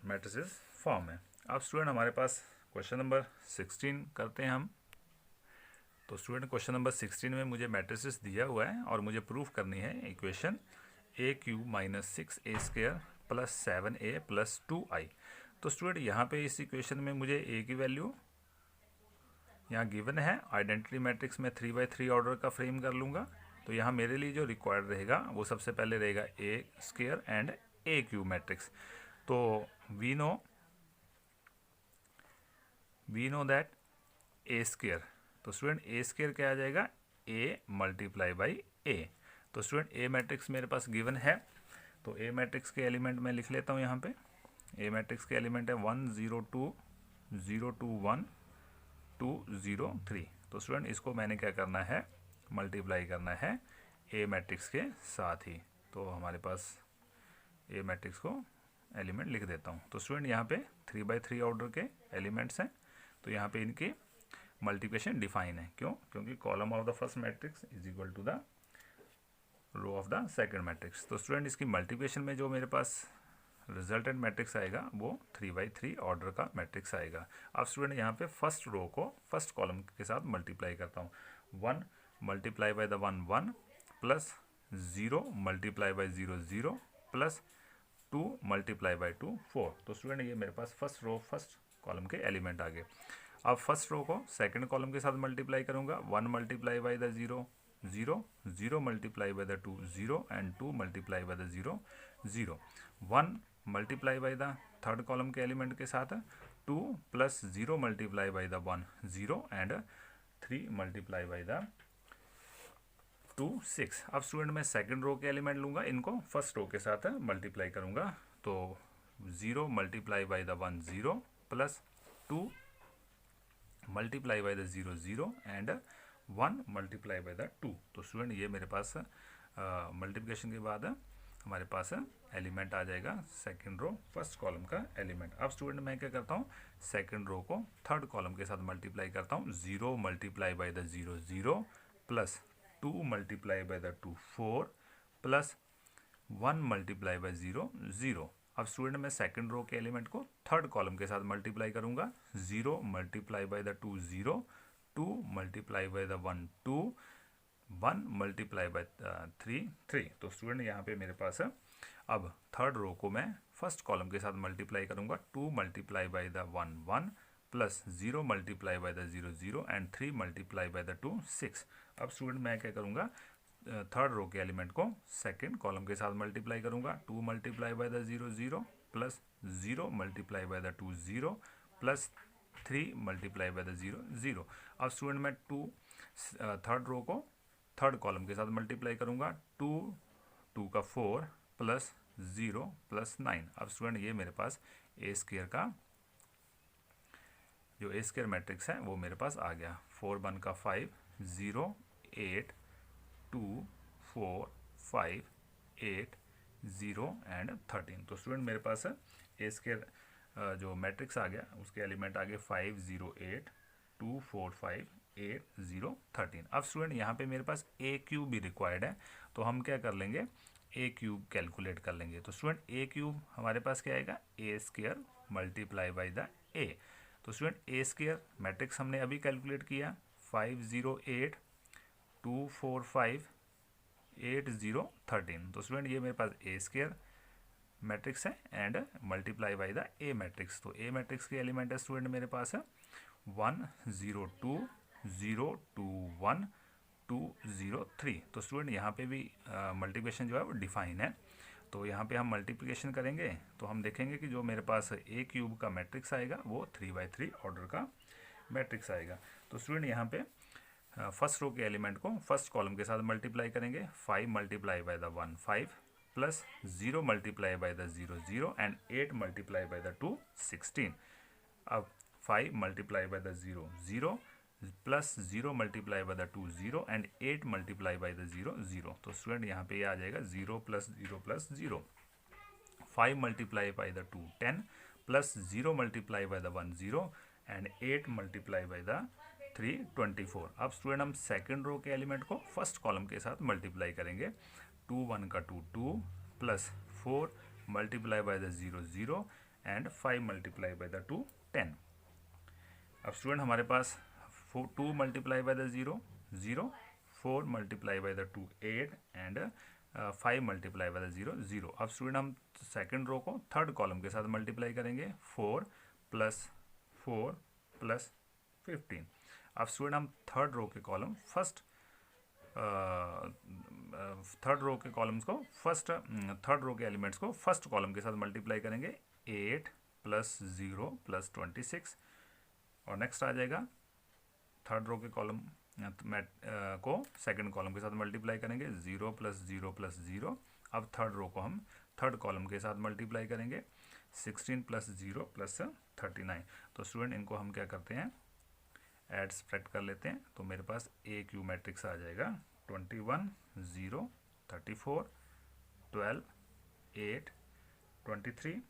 मैट्रिसेस फॉर्म है। अब स्टूडेंट हमारे पास क्वेश्चन नंबर 16 करते हैं हम। तो स्टूडेंट क्वेश्चन नंबर 16 में मुझे मैट्रिसेस दिया हुआ है और मुझे प्रूफ करनी है equation AQ - 6A² + 7A + 2I। तो स्टूडेंट यहाँ पे इस इक्वेशन में मुझे A की वैल्यू यहाँ गिवन है, आइडेंटिटी मैट्रिक्स में 3/3 ऑर्डर का फ्रेम कर लूँगा। तो यहाँ मेरे लिए जो रिक्वायर्ड रहेगा वो सबसे पहले रहेगा A² एंड AQ मैट्रिक्स। तो वी नो दैट A²। तो स्टूडेंट A² क्या आ जाएगा, A × A। तो स्टूडेंट A मैट्रिक्स मेरे पास गिवन है, तो A मैट्रिक्स के एलिमेंट मैं लिख लेता हूँ यहाँ पे। A मैट्रिक्स के एलिमेंट है 1 0 2 0 2 1 2 0 3। तो स्टूडेंट इसको मैंने क्या करना है, मल्टीप्लाई करना है A मैट्रिक्स के साथ ही। तो हमारे पास A मैट्रिक्स को एलिमेंट लिख देता हूँ। तो स्टूडेंट यहाँ पे 3/3 ऑर्डर के एलिमेंट्स हैं, तो यहाँ पे इनकी मल्टीप्लिकेशन डिफाइन है। क्यों? क्योंकि column of the first matrix is equal to the row of the second matrix. तो स्टूडेंट इसकी मल्टीप्लिकेशन में जो मेरे पास रिजल्टेंट मैट्रिक्स आएगा वो 3/3 ऑर्डर का मैट्रिक्स आएगा। अब स्टूडेंट यहाँ पे फर्स्ट रो को फर्स्ट कॉलम के साथ मल्टीप्लाई करता हूँ। 1 × 1 1 प्लस 0 × 0 0 प्लस 2 × 2 4। तो स्टूडेंट ये मेरे पास फर्स्ट रो फर्स्ट कॉलम के एलिमेंट आ गए। अब फर्स्ट रो को सेकंड कॉलम के साथ मल्टीप्लाई करूँगा। 1 × 0 0, 0 × 2 0 एंड 2 × 0 0। 1 × द थर्ड कॉलम के एलिमेंट के साथ 2 + 0 × 1 0 एंड 3 × द 2 6। अब स्टूडेंट मैं सेकंड रो के एलिमेंट लूँगा, इनको फर्स्ट रो के साथ मल्टीप्लाई करूँगा। तो 0 × the 1 0 plus 2 × the 0 0 and 1 × the 2। तो स्टूडेंट ये मेरे पास मल्टीप्लिकेशन के बाद हमारे पास एलिमेंट आ जाएगा सेकंड रो फर्स्ट कॉलम का एलिमेंट। अब स्टूडेंट मैं क्या करता हूँ, सेकंड रो को थर्ड कॉलम के साथ मल्टीप्लाई करता हूँ। 0 × द 0 0 प्लस 2 × द 2 4 प्लस 1 × 0 0। अब स्टूडेंट मैं सेकंड रो के एलिमेंट को थर्ड कॉलम के साथ मल्टीप्लाई करूँगा। 0 × द 2 0, 2 × द 1 2, 1 × 3 3। तो स्टूडेंट यहाँ पे मेरे पास अब थर्ड रो को मैं फर्स्ट कॉलम के साथ मल्टीप्लाई करूँगा। 2 × the 1 1 plus 0 × the 0 0 and 3 × the 2 6। अब स्टूडेंट मैं क्या करूँगा, थर्ड रो के एलिमेंट को सेकंड कॉलम के साथ मल्टीप्लाई करूँगा। 2 × the 0 0 plus 0 × the 2 0 plus 3 × the 0 0। अब स्टूडेंट मैं थर्ड रो को थर्ड कॉलम के साथ मल्टीप्लाई करूँगा। 2 2 का 4 प्लस 0 प्लस 9। अब स्टूडेंट ये मेरे पास A² का जो A² मैट्रिक्स है वो मेरे पास आ गया। 4 1 का 5 0 8 2 4 5 8 0 एंड 13। तो स्टूडेंट मेरे पास A² जो मैट्रिक्स आ गया उसके एलिमेंट आ गए 5 0 8 2 4 5 8 0 13। अब स्टूडेंट यहाँ पे मेरे पास ए क्यूब भी रिक्वायर्ड है, तो हम क्या कर लेंगे, ए क्यूब कैलकुलेट कर लेंगे। तो स्टूडेंट ए क्यूब हमारे पास क्या आएगा, a square multiply by the a. तो स्टूडेंट ए स्क्वायर मैट्रिक्स हमने अभी कैलकुलेट किया 5 0 8 2 4 5 8 0 13। तो स्टूडेंट ये मेरे पास ए स्क्वायर मैट्रिक्स है and multiply by the A matrix. तो ए मैट्रिक्स के एलिमेंट है स्टूडेंट मेरे पास है 1 0 2 0 2 1 2 0 3। तो स्टूडेंट यहाँ पे भी मल्टीप्लिकेशन जो है वो डिफाइन है। तो यहाँ पे हम मल्टीप्लिकेशन करेंगे तो हम देखेंगे कि जो मेरे पास ए क्यूब का मैट्रिक्स आएगा वो 3/3 ऑर्डर का मैट्रिक्स आएगा। तो स्टूडेंट यहाँ पे फर्स्ट रो के एलिमेंट को फर्स्ट कॉलम के साथ मल्टीप्लाई करेंगे, 5 multiply by the 1 5 plus 0 multiply by the 0 0 and 8 multiply by the 2 16। अब 5 multiply by the 0 0 plus 0 multiply by the 2 0 and 8 multiply by the 0 0। तो स्टूडेंट यहाँ पे ये आ जाएगा 0 plus 0 plus 0। 5 multiply by the 2 10 plus 0 multiply by the 1 0 and 8 multiply by the 3 24। अब student हम second row के element को फर्स्ट कॉलम के साथ मल्टीप्लाई करेंगे, 2 1 का 2 2 plus 4 multiply by the 0 0 and 5 multiply by the 2 10। अब स्टूडेंट हमारे पास 2 multiply by the 0 0, 4 multiply by the 2 8 and 5 multiply by the 0 0। अब स्टूडेंट हम सेकंड रो को थर्ड कॉलम के साथ मल्टीप्लाई करेंगे, 4 प्लस 4 प्लस 15। अब स्टूडेंट हम थर्ड रो के कॉलम थर्ड रो के कॉलम्स को थर्ड रो के एलिमेंट्स को फर्स्ट कॉलम के साथ मल्टीप्लाई करेंगे, 8 प्लस 0 प्लस 26। और नेक्स्ट आ जाएगा थर्ड रो के कॉलम को सेकंड कॉलम के साथ मल्टीप्लाई करेंगे, 0 प्लस 0 प्लस 0। अब थर्ड रो को हम थर्ड कॉलम के साथ मल्टीप्लाई करेंगे, 16 प्लस 0 प्लस 39। तो स्टूडेंट इनको हम क्या करते हैं, ऐड सब्ट्रैक्ट कर लेते हैं। तो मेरे पास ए क्यू मैट्रिक्स आ जाएगा 21 0 34 12 8 23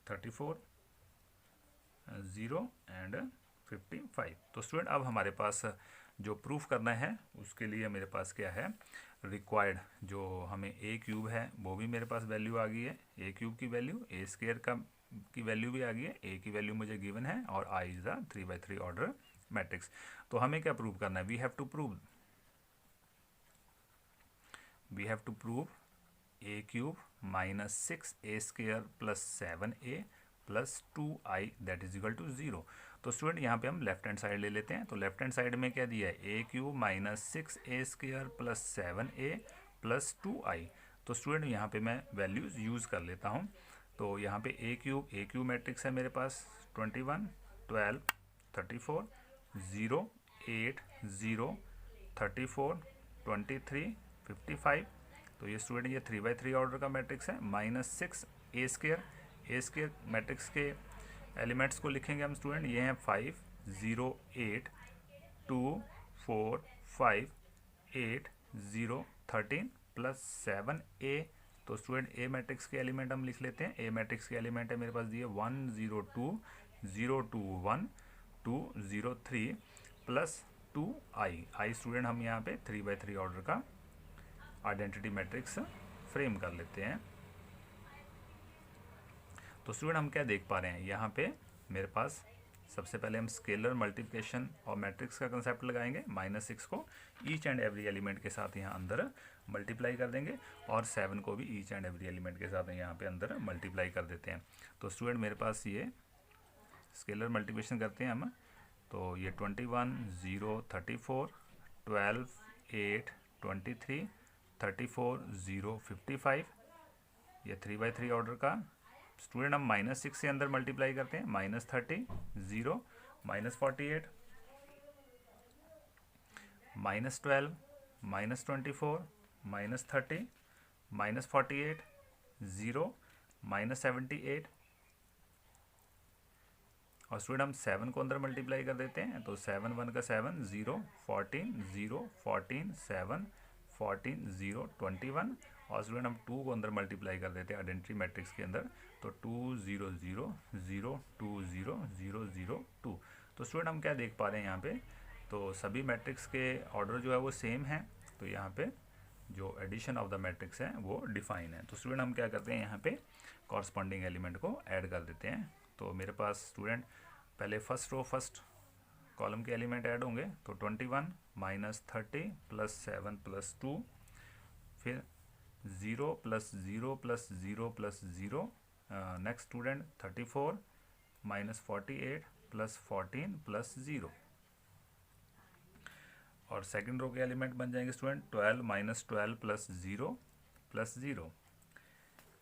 34 0 एंड 55। तो स्टूडेंट अब हमारे पास जो प्रूफ करना है उसके लिए मेरे पास क्या है, रिक्वायर्ड जो हमें ए क्यूब है वो भी मेरे पास वैल्यू आ गई है, ए क्यूब की वैल्यू, ए स्क्वायर की वैल्यू भी आ गई है, ए की वैल्यू मुझे गिवन है और I is the 3/3 order matrix. तो हमें क्या प्रूव करना है, we have to prove a cube minus 6 a square plus 7a plus 2i that is equal to 0। तो स्टूडेंट यहाँ पे हम लेफ्ट हैंड साइड ले लेते हैं। तो लेफ्ट हैंड साइड में क्या दिया है, a cube minus 6a square plus 7a plus 2i। तो स्टूडेंट यहाँ पे मैं वैल्यूज यूज़ कर लेता हूँ। तो यहाँ पे ए क्यूब मैट्रिक्स है मेरे पास 21 12 34 0 8 0 34 23 55। तो ये स्टूडेंट ये 3/3 ऑर्डर का मैट्रिक्स है। माइनस 6 ए स्क्वायर मैट्रिक्स के एलिमेंट्स को लिखेंगे हम स्टूडेंट, ये हैं 5 0 8 2 4 5 8 0 13 प्लस 7a। तो स्टूडेंट ए मैट्रिक्स के एलिमेंट हम लिख लेते हैं। ए मैट्रिक्स के एलिमेंट है मेरे पास दिए 1 0 2 0 2 1 2 0 3 प्लस 2i। स्टूडेंट हम यहाँ पे 3/3 ऑर्डर का आइडेंटिटी मैट्रिक्स फ्रेम कर लेते हैं। तो स्टूडेंट हम क्या देख पा रहे हैं, यहाँ पे मेरे पास सबसे पहले हम स्केलर मल्टीप्लिकेशन और मैट्रिक्स का कंसेप्ट लगाएंगे। -6 को ईच एंड एवरी एलिमेंट के साथ यहाँ अंदर मल्टीप्लाई कर देंगे और 7 को भी ईच एंड एवरी एलिमेंट के साथ यहाँ पे अंदर मल्टीप्लाई कर देते हैं। तो स्टूडेंट मेरे पास ये स्केलर मल्टीप्लिकेशन करते हैं हम। तो ये 21 0 34 12 8 23 34 0 55, ये 3/3 ऑर्डर का। स्टूडेंट हम -6 से अंदर मल्टीप्लाई करते हैं, -30 0 -48 -12 -24 -30 -48 0 -78। और स्टूडेंट हम 7 को अंदर मल्टीप्लाई कर देते हैं। तो 7 1 का 7 0 14 0 14 7 14 0 21। और स्टूडेंट हम 2 को अंदर मल्टीप्लाई कर देते हैं आइडेंटिटी मैट्रिक्स के अंदर। तो 2 0 0 0 2 0 0 0 2। तो स्टूडेंट हम क्या देख पा रहे हैं यहाँ पे, तो सभी मैट्रिक्स के ऑर्डर जो है वो सेम है, तो यहाँ पे जो एडिशन ऑफ द मैट्रिक्स है वो डिफाइन है। तो स्टूडेंट हम क्या करते हैं, यहाँ पे कॉरस्पॉन्डिंग एलिमेंट को ऐड कर देते हैं। तो मेरे पास स्टूडेंट पहले फर्स्ट रो फर्स्ट कॉलम के एलिमेंट ऐड होंगे, तो 21 माइनस 30 प्लस 7 प्लस 2, फिर 0 plus 0 plus 0 plus 0, next student 34 minus 48 plus 14 plus 0, और सेकंड रो के एलिमेंट बन जाएंगे स्टूडेंट 12 माइनस 12 प्लस 0 प्लस 0,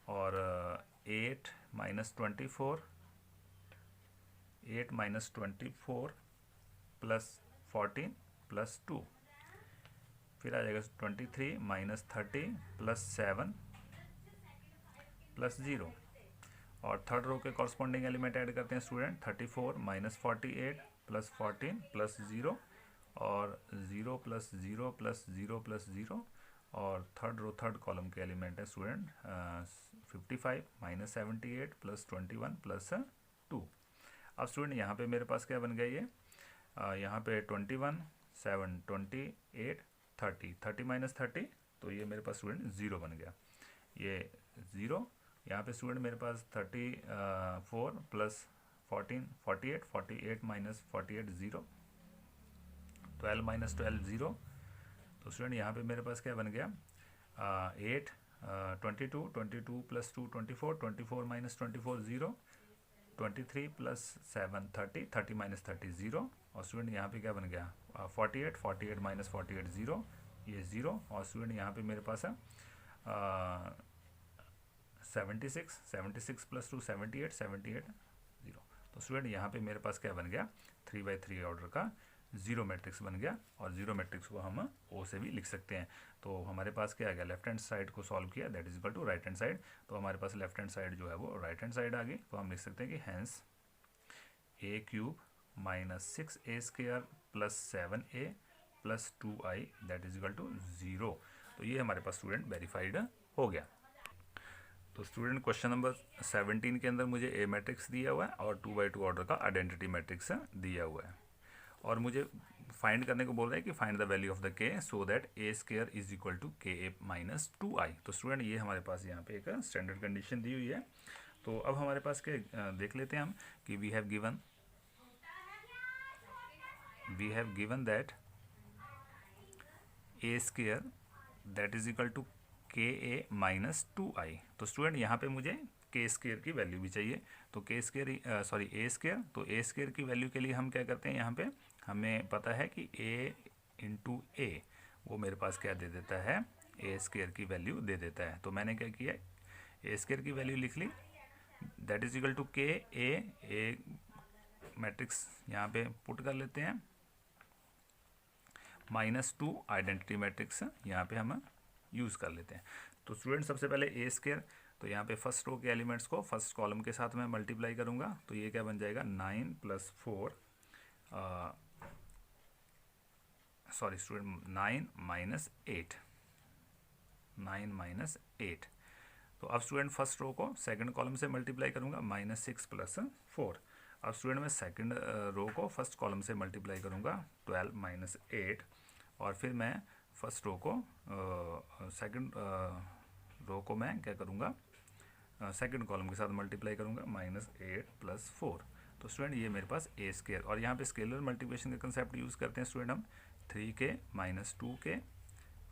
और 8 माइनस 24, 8 माइनस 24 प्लस 14 प्लस 2, फिर आ जाएगा 23 माइनस 30 प्लस 7 प्लस 0, और थर्ड रो के कॉरस्पॉन्डिंग एलिमेंट ऐड करते हैं स्टूडेंट 34 माइनस 48 प्लस 14 प्लस 0, और 0 प्लस 0 प्लस 0 प्लस 0, और थर्ड रो थर्ड कॉलम के एलिमेंट है स्टूडेंट 55 माइनस 78 प्लस 21 प्लस 2। अब स्टूडेंट यहाँ पे मेरे पास क्या बन गया ये, यहाँ पे 21 7 28 30, 30 माइनस 30, तो ये मेरे पास स्टूडेंट 0 बन गया, ये 0। यहाँ पे स्टूडेंट मेरे पास 34 प्लस 14 48, 48 माइनस 48 0, 12 माइनस 12 0, तो स्टूडेंट यहाँ पे मेरे पास क्या बन गया 8 22, 22 प्लस 2 24, 24 माइनस 24 0, 23 प्लस 7 30, 30 माइनस 30 0, और स्टूडेंट यहाँ पे क्या बन गया 48, 48 माइनस 48 0, ये 0, और स्टूडेंट यहाँ पे मेरे पास है 76, 76 प्लस 2 78, 78 0, तो स्टूडेंट यहाँ पे मेरे पास क्या बन गया 3/3 ऑर्डर का जीरो मैट्रिक्स बन गया, और जीरो मैट्रिक्स को हम ओ से भी लिख सकते हैं। तो हमारे पास क्या आ गया, लेफ्ट हैंड साइड को सॉल्व किया that is equal to right hand side, तो हमारे पास लेफ्ट हैंड साइड जो है वो राइट हैंड साइड आ गई। तो हम लिख सकते हैं कि hence a cube minus 6a square plus 7a plus 2i that is equal to 0। तो ये हमारे पास स्टूडेंट वेरीफाइड हो गया। तो स्टूडेंट क्वेश्चन नंबर 17 के अंदर मुझे ए मैट्रिक्स दिया हुआ है और 2/2 ऑर्डर का आइडेंटिटी मैट्रिक्स दिया हुआ है, और मुझे फाइंड करने को बोल रहा है कि find the value of the k so that a square is equal to k a minus 2i। तो स्टूडेंट ये हमारे पास यहाँ पे एक स्टैंडर्ड कंडीशन दी हुई है। तो अब हमारे पास क्या देख लेते हैं हम कि we have given that a square that is equal to k a minus 2i। तो स्टूडेंट यहाँ पे मुझे के स्क्वायर की वैल्यू भी चाहिए, तो के स्क्वायर सॉरी ए स्क्वायर, तो ए स्क्वायर की वैल्यू के लिए हम क्या करते हैं, यहाँ पे हमें पता है कि a इंटू ए वो मेरे पास क्या दे देता है, ए स्क्वायर की वैल्यू दे देता है। तो मैंने क्या किया, ए स्क्वायर की वैल्यू लिख ली that is equal to k A matrix यहाँ पे पुट कर लेते हैं -2 आइडेंटिटी मैट्रिक्स यहाँ पे हम यूज़ कर लेते हैं। तो स्टूडेंट सबसे पहले ए स्क्वायर, तो यहाँ पे फर्स्ट रो के एलिमेंट्स को फर्स्ट कॉलम के साथ मैं मल्टीप्लाई करूँगा, तो ये क्या बन जाएगा 9 plus 4 sorry student 9 minus 8, 9 minus 8। तो अब स्टूडेंट फर्स्ट रो को सेकंड कॉलम से मल्टीप्लाई करूँगा -6 प्लस 4। अब स्टूडेंट मैं सेकंड रो को फर्स्ट कॉलम से मल्टीप्लाई करूँगा 12 माइनस 8, और फिर मैं फर्स्ट रो को सेकंड रो को मैं क्या करूँगा सेकंड कॉलम के साथ मल्टीप्लाई करूँगा -8 प्लस 4। तो स्टूडेंट ये मेरे पास ए स्क्वायर, और यहाँ पे स्केलर मल्टीप्लिकेशन का कंसेप्ट यूज़ करते हैं स्टूडेंट हम 3k minus 2k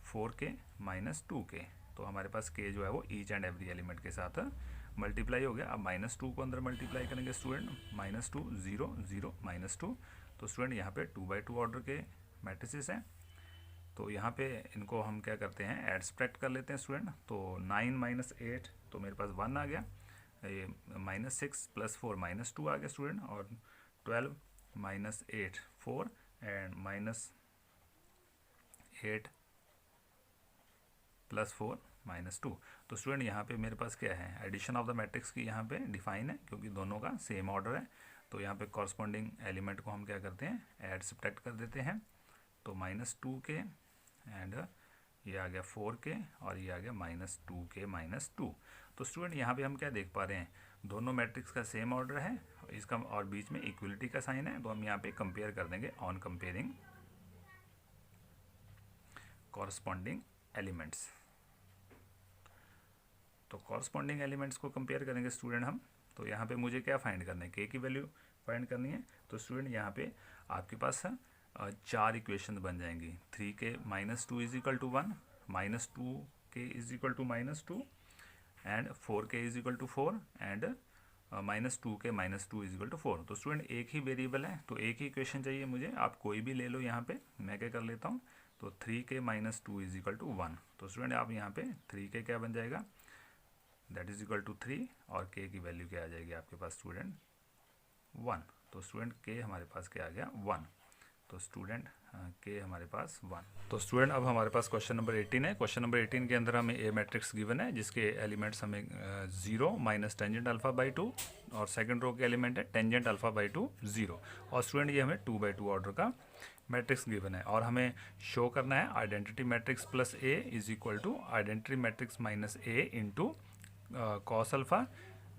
4k minus 2k। तो हमारे पास k जो है वो ईच एंड एवरी एलिमेंट के साथ मल्टीप्लाई हो गया। अब -2 को अंदर मल्टीप्लाई करेंगे स्टूडेंट, -2 0 0 -2। तो स्टूडेंट यहाँ पे 2/2 ऑर्डर के मैट्रिसेस हैं, तो यहाँ पे इनको हम क्या करते हैं ऐड सब्ट्रैक्ट कर लेते हैं स्टूडेंट। तो 9 माइनस 8 तो मेरे पास 1 आ गया, ये -6 प्लस 4 -2 आ गया स्टूडेंट, और 12 माइनस 8 4 एंड -8 प्लस 4 -2। तो स्टूडेंट यहाँ पे मेरे पास क्या है, एडिशन ऑफ द मैट्रिक्स की यहाँ पे डिफाइन है क्योंकि दोनों का सेम ऑर्डर है। तो यहाँ पे कॉरस्पॉन्डिंग एलिमेंट को हम क्या करते हैं ऐड सब्ट्रैक्ट कर देते हैं। तो -2k एंड ये आ गया 4k और ये आ गया -2k -2। तो स्टूडेंट यहाँ पे हम क्या देख पा रहे हैं, दोनों मैट्रिक्स का सेम ऑर्डर है इसका और बीच में इक्वलिटी का साइन है, तो हम यहाँ पे कंपेयर कर देंगे ऑन कंपेयरिंग कॉरस्पॉन्डिंग एलिमेंट्स। तो कॉरस्पॉन्डिंग एलिमेंट्स को कंपेयर करेंगे स्टूडेंट हम। तो यहाँ पे मुझे क्या फाइंड करना है, के की वैल्यू फाइंड करनी है। तो स्टूडेंट यहाँ पे आपके पास 4 इक्वेशन बन जाएंगी। 3k - 2 is equal to 1, -2k is equal to -2 and 4k is equal to 4 and -2k - 2 is equal to 4। तो स्टूडेंट एक ही वेरिएबल है तो एक ही इक्वेशन चाहिए मुझे, आप कोई भी ले लो। यहाँ पे मैं क्या कर लेता हूँ, तो 3k - 2 इज इक्वल टू 1। तो स्टूडेंट आप यहाँ पे 3k क्या बन जाएगा, दैट इज इक्वल टू 3 और k की वैल्यू क्या आ जाएगी आपके पास स्टूडेंट 1। तो स्टूडेंट k हमारे पास क्या आ गया 1। तो स्टूडेंट k हमारे पास 1। तो स्टूडेंट अब हमारे पास क्वेश्चन नंबर 18 है। क्वेश्चन नंबर 18 के अंदर हमें ए मैट्रिक्स गिवन है जिसके एलिमेंट्स हमें 0 माइनस टेंजेंट अल्फा बाई 2 और सेकंड रो के एलिमेंट है टेंजेंट अल्फा बाई 2 0। और स्टूडेंट ये हमें 2/2 ऑर्डर का मैट्रिक्स गिवन है और हमें शो करना है identity matrix plus a is equal to identity matrix minus a into cos alpha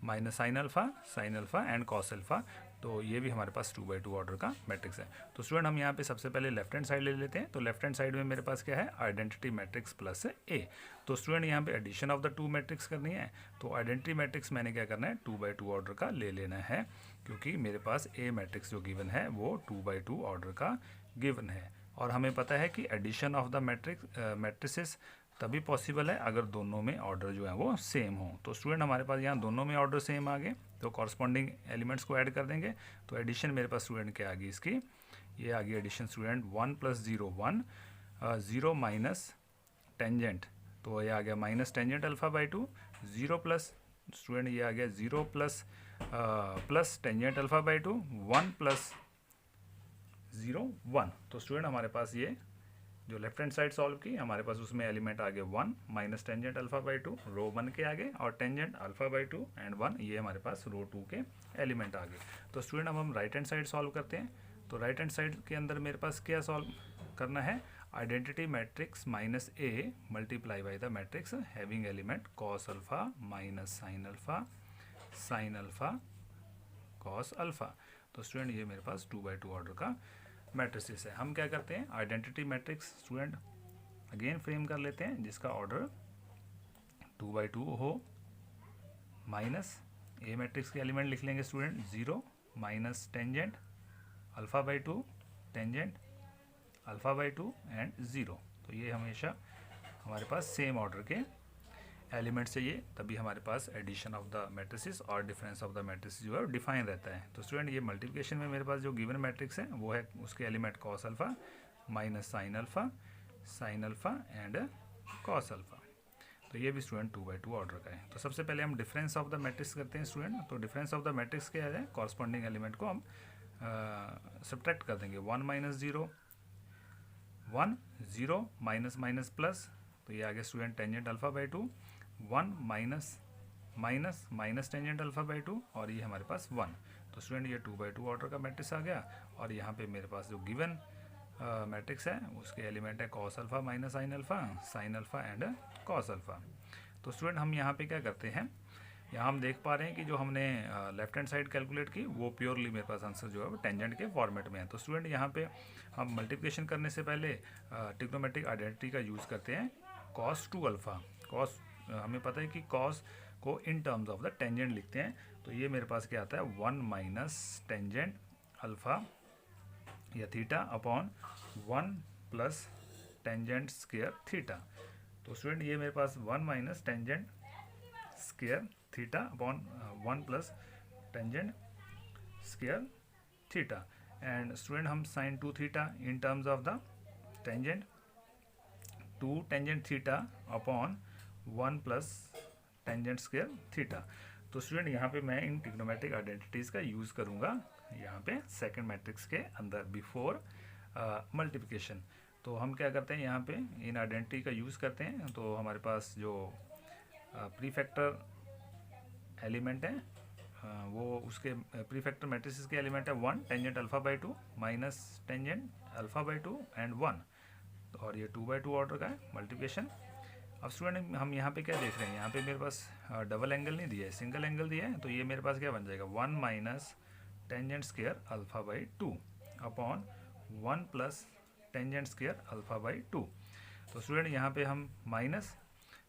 minus sin alpha and cos alpha. तो ये भी हमारे पास 2/2 ऑर्डर का मैट्रिक्स है। तो स्टूडेंट हम यहाँ पे सबसे पहले लेफ्ट हैंड साइड ले लेते हैं। तो लेफ्ट हैंड साइड में मेरे पास क्या है, आइडेंटिटी मैट्रिक्स प्लस ए। तो स्टूडेंट यहाँ पे एडिशन ऑफ द 2 मैट्रिक्स करनी है। तो आइडेंटिटी मैट्रिक्स मैंने क्या करना है 2/2 ऑर्डर का ले लेना है, क्योंकि मेरे पास ए मैट्रिक्स जो गिवन है वो 2/2 ऑर्डर का गिवन है। और हमें पता है कि एडिशन ऑफ द मैट्रिसेस तभी पॉसिबल है अगर दोनों में ऑर्डर जो है वो सेम हो। तो स्टूडेंट हमारे पास यहाँ दोनों में ऑर्डर सेम आ गए, तो कॉरस्पॉन्डिंग एलिमेंट्स को ऐड कर देंगे। तो एडिशन मेरे पास स्टूडेंट क्या आ गई इसकी, ये आ गई एडिशन स्टूडेंट 1 + 0 1 0 माइनस टेंजेंट, तो ये आ गया minus tangent alpha by 2 0 plus student ये आ गया 0 प्लस टेंजेंट अल्फा बाई 2 1 + 0 1। तो स्टूडेंट हमारे पास ये जो लेफ्ट हैंड साइड सॉल्व की हमारे पास उसमें एलिमेंट आ गए 1 माइनस टेंजेंट अल्फा बाई 2 रो 1 के आगे और टेंजेंट अल्फा बाई 2 एंड 1 ये हमारे पास रो 2 के एलिमेंट आ गए। तो स्टूडेंट अब हम राइट हैंड साइड सॉल्व करते हैं। तो राइट हैंड साइड के अंदर मेरे पास क्या सॉल्व करना है, identity matrix minus A multiply by the matrix having element cos alpha minus sin alpha cos alpha. तो स्टूडेंट ये मेरे पास 2/2 ऑर्डर का मैट्रिसेस है। हम क्या करते हैं, identity matrix student again frame कर लेते हैं जिसका ऑर्डर 2/2 हो, माइनस ए मैट्रिक्स के एलिमेंट लिख लेंगे student 0 minus tangent alpha by 2 tangent alpha by 2 and 0। तो ये हमेशा हमारे पास सेम ऑर्डर के एलिमेंट चाहिए, तभी हमारे पास एडिशन ऑफ द मैट्रिसेस और डिफरेंस ऑफ द मैट्रिसेस जो है डिफाइन रहता है। तो स्टूडेंट ये मल्टीप्लिकेशन में मेरे पास जो गिवन मैट्रिक्स है वो है उसके element cos alpha minus sin alpha and cos alpha. तो ये भी स्टूडेंट 2/2 ऑर्डर का है। तो सबसे पहले हम डिफरेंस ऑफ द मैट्रिक्स करते हैं स्टूडेंट। तो डिफरेंस ऑफ द मैट्रिक्स क्या है, कॉरस्पॉन्डिंग एलिमेंट को हम सब्ट्रैक्ट कर देंगे 1 - 0 1 0 माइनस माइनस प्लस, तो ये आ गया student tangent alpha by 2 1 minus tangent alpha by 2 और ये हमारे पास 1। तो स्टूडेंट ये 2/2 ऑर्डर का मैट्रिक्स आ गया। और यहाँ पे मेरे पास जो गिवन मैट्रिक्स है उसके एलिमेंट है cos alpha minus sin alpha and cos alpha. तो स्टूडेंट हम यहाँ पे क्या करते हैं, यहाँ हम देख पा रहे हैं कि जो हमने लेफ्ट हैंड साइड कैलकुलेट की वो प्योरली मेरे पास आंसर जो है वो टेंजेंट के फॉर्मेट में है। तो स्टूडेंट यहाँ पे हम मल्टीप्लिकेशन करने से पहले ट्रिग्नोमेट्रिक आइडेंटिटी का यूज़ करते हैं cos 2 अल्फा। कॉस हमें पता है कि कॉस को इन टर्म्स ऑफ द टेंजेंट लिखते हैं। तो ये मेरे पास क्या आता है 1 माइनस टेंजेंट अल्फा या theta upon 1 plus tangent square theta. तो स्टूडेंट ये मेरे पास 1 minus tangent square theta upon 1 plus tangent square theta and student हम sine 2 theta in terms of the tangent 2 tangent theta upon 1 plus tangent square theta. तो student यहाँ पे मैं इन ट्रिग्नोमेट्रिक आइडेंटिटीज़ का यूज़ करूँगा यहाँ पे सेकंड मैट्रिक्स के अंदर बिफोर मल्टीप्लिकेशन। तो हम क्या करते हैं यहाँ पे इन आइडेंटिटी का यूज़ करते हैं। तो हमारे पास जो प्रीफैक्टर एलिमेंट है वो उसके प्रीफैक्टर मैट्रिसेस के एलिमेंट है 1 tangent alpha by 2 minus tangent alpha by 2 and 1। और ये 2/2 ऑर्डर का है मल्टीप्लिकेशन। अब स्टूडेंट हम यहाँ पे क्या देख रहे हैं, यहाँ पे मेरे पास डबल एंगल नहीं दिया है, सिंगल एंगल दिया है, तो ये मेरे पास क्या बन जाएगा 1 minus tangent square alpha by 2 upon 1 plus tangent square alpha by 2। तो स्टूडेंट यहाँ पे हम माइनस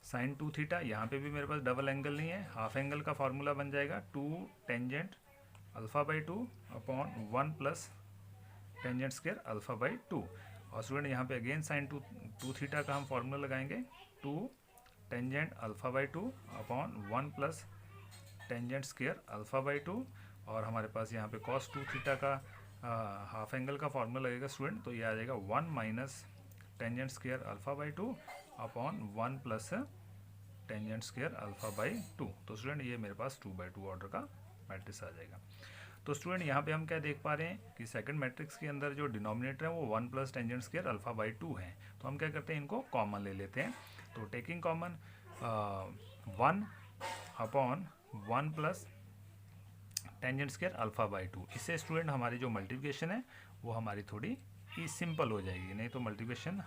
साइन 2 थीटा, यहाँ पे भी मेरे पास डबल एंगल नहीं है, हाफ एंगल का फॉर्मूला बन जाएगा 2 tangent alpha by 2 upon 1 plus tangent square alpha by 2। और स्टूडेंट यहाँ पे अगेन साइन 2 थीटा का हम फॉर्मूला लगाएंगे 2 tangent alpha by 2 upon 1 plus tangent square alpha by 2। और हमारे पास यहाँ पे कॉस 2 थीटा का हाफ एंगल का फॉर्मूला लगेगा स्टूडेंट, तो ये आ जाएगा 1 minus tangent square alpha by 2 upon 1 plus tangent square alpha by 2। तो स्टूडेंट ये मेरे पास 2/2 ऑर्डर का मैट्रिक्स आ जाएगा। तो स्टूडेंट यहाँ पे हम क्या देख पा रहे हैं कि सेकंड मैट्रिक्स के अंदर जो डिनोमिनेटर है वो 1 plus tangent square alpha by 2 है। तो हम क्या करते हैं, इनको कॉमन ले लेते हैं। तो taking common 1 upon 1 plus tangent square alpha by 2, इससे स्टूडेंट हमारी जो मल्टीप्लिकेशन है वो हमारी थोड़ी ही सिंपल हो जाएगी, नहीं तो मल्टीप्लिकेशन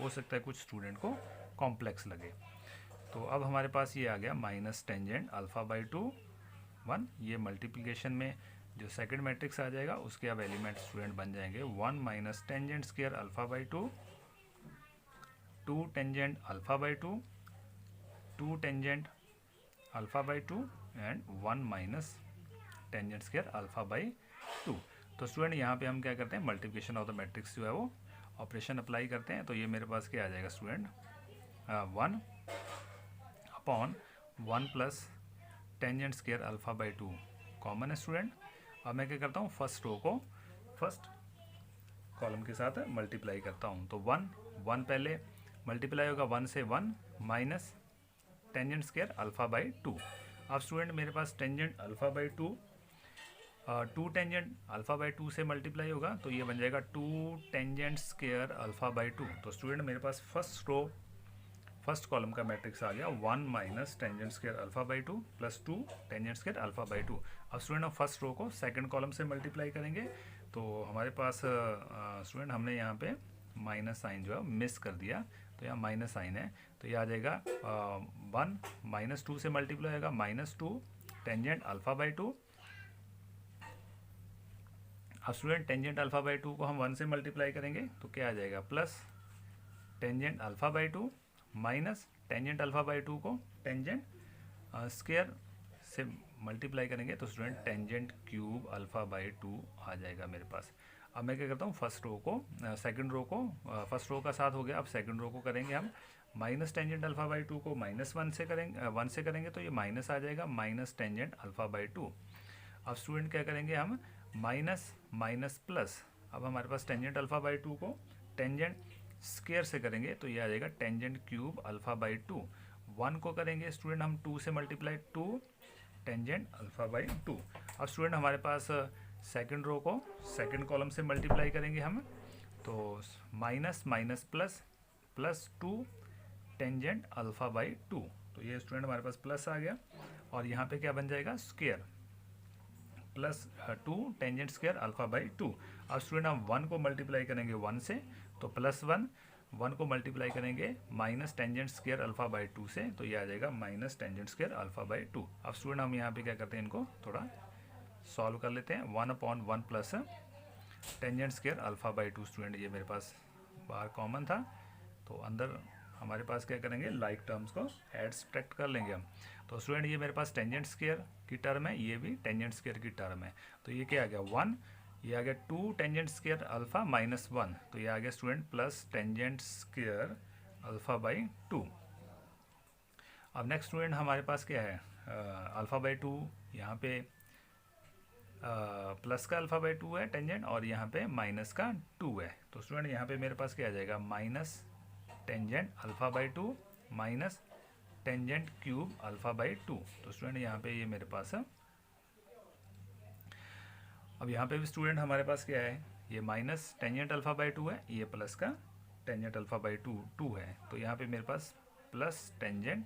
हो सकता है कुछ स्टूडेंट को कॉम्प्लेक्स लगे। तो अब हमारे पास ये आ गया माइनस टेंजेंट अल्फा बाई 2 1, ये मल्टीप्लिकेशन में जो सेकंड मैट्रिक्स आ जाएगा उसके अब एलिमेंट स्टूडेंट बन जाएंगे 1 minus tangent square alpha by 2, 2 tangent alpha by 2, 2 tangent alpha by 2 and 1 minus tangent square alpha by 2। तो स्टूडेंट यहाँ पे हम क्या करते हैं, मल्टीप्लिकेशन ऑफ द मैट्रिक्स जो है वो ऑपरेशन अप्लाई करते हैं। तो ये मेरे पास क्या आ जाएगा student 1 upon 1 plus tangent square alpha by 2 common है स्टूडेंट। अब मैं क्या करता हूँ, फर्स्ट रो को फर्स्ट कॉलम के साथ मल्टीप्लाई करता हूँ। तो 1 पहले मल्टीप्लाई होगा 1 से 1 minus tangent square alpha by 2। अब स्टूडेंट मेरे पास tangent alpha by 2 2 tangent alpha by 2 से मल्टीप्लाई होगा, तो ये बन जाएगा 2 टेंजेंट स्क्वायर अल्फा बाई 2। तो स्टूडेंट मेरे पास फर्स्ट रो फर्स्ट कॉलम का मैट्रिक्स आ गया 1 minus tangent square alpha by 2 plus 2 tangent square alpha by 2। अब स्टूडेंट हम फर्स्ट रो को सेकंड कॉलम से मल्टीप्लाई करेंगे, तो हमारे पास स्टूडेंट हमने यहाँ पे माइनस साइन जो है मिस कर दिया, तो यहाँ माइनस साइन है, तो ये आ जाएगा 1 माइनस 2 से मल्टीप्लाई होगा माइनस 2 टेंजेंट अल्फा बाई 2। अब स्टूडेंट टेंजेंट अल्फा बाई 2 को हम 1 से मल्टीप्लाई करेंगे तो क्या आ जाएगा plus tangent alpha by 2 minus tangent alpha by 2 को टेंजेंट स्क्वायर से मल्टीप्लाई करेंगे तो student tangent cube alpha by 2 आ जाएगा मेरे पास। अब मैं क्या करता हूँ, फर्स्ट रो को सेकंड रो को फर्स्ट रो का साथ हो गया, अब सेकंड रो को करेंगे हम माइनस टेंजेंट अल्फा बाई 2 को माइनस 1 से करेंगे तो ये माइनस आ जाएगा माइनस टेंजेंट अल्फा बाई 2। अब स्टूडेंट क्या करेंगे हम माइनस माइनस प्लस, अब हमारे पास टेंजेंट अल्फा बाई 2 को टेंजेंट स्क्वायर से करेंगे तो ये आ जाएगा टेंजेंट क्यूब अल्फा बाई 2। 1 को करेंगे स्टूडेंट हम 2 से मल्टीप्लाई 2 टेंजेंट अल्फा बाई 2। अब स्टूडेंट हमारे पास सेकंड रो को सेकंड कॉलम से मल्टीप्लाई करेंगे हम, तो minus minus plus plus 2 tangent alpha by 2। तो ये स्टूडेंट हमारे पास प्लस आ गया और यहाँ पे क्या बन जाएगा square plus 2 tangent square alpha by 2। अब स्टूडेंट हम 1 को मल्टीप्लाई करेंगे 1 से तो प्लस 1 को मल्टीप्लाई करेंगे minus tangent square alpha by 2 से, तो ये आ जाएगा minus tangent square alpha by 2। अब स्टूडेंट हम यहाँ पे क्या करते हैं, इनको थोड़ा सॉल्व कर लेते हैं। 1/1 plus tangent square alpha by 2 student ये मेरे पास बाहर कॉमन था, तो अंदर हमारे पास क्या करेंगे लाइक टर्म्स को ऐड सब्ट्रैक्ट कर लेंगे हम। तो स्टूडेंट ये मेरे पास टेंजेंट स्क्वायर की टर्म है, ये भी टेंजेंट स्क्वायर की टर्म है, तो ये क्या आ गया 1, ये आ गया 2 टेंजेंट स्क्वायर अल्फा माइनस 1, तो ये आ गया student plus tangent square alpha by 2। अब नेक्स्ट स्टूडेंट हमारे पास क्या है अल्फा बाई 2, यहाँ पे प्लस का अल्फा बाई 2 है टेंजेंट और यहाँ पे माइनस का 2 है, तो स्टूडेंट यहाँ पे मेरे पास क्या आ जाएगा minus tangent alpha by 2 minus tangent cube alpha by 2। तो स्टूडेंट यहाँ पे ये मेरे पास है। अब यहाँ पे भी स्टूडेंट हमारे पास क्या है, ये माइनस टेंजेंट अल्फा बाई 2 है, ये प्लस का टेंजेंट अल्फा बाई 2 है, तो यहाँ पे मेरे पास प्लस टेंजेंट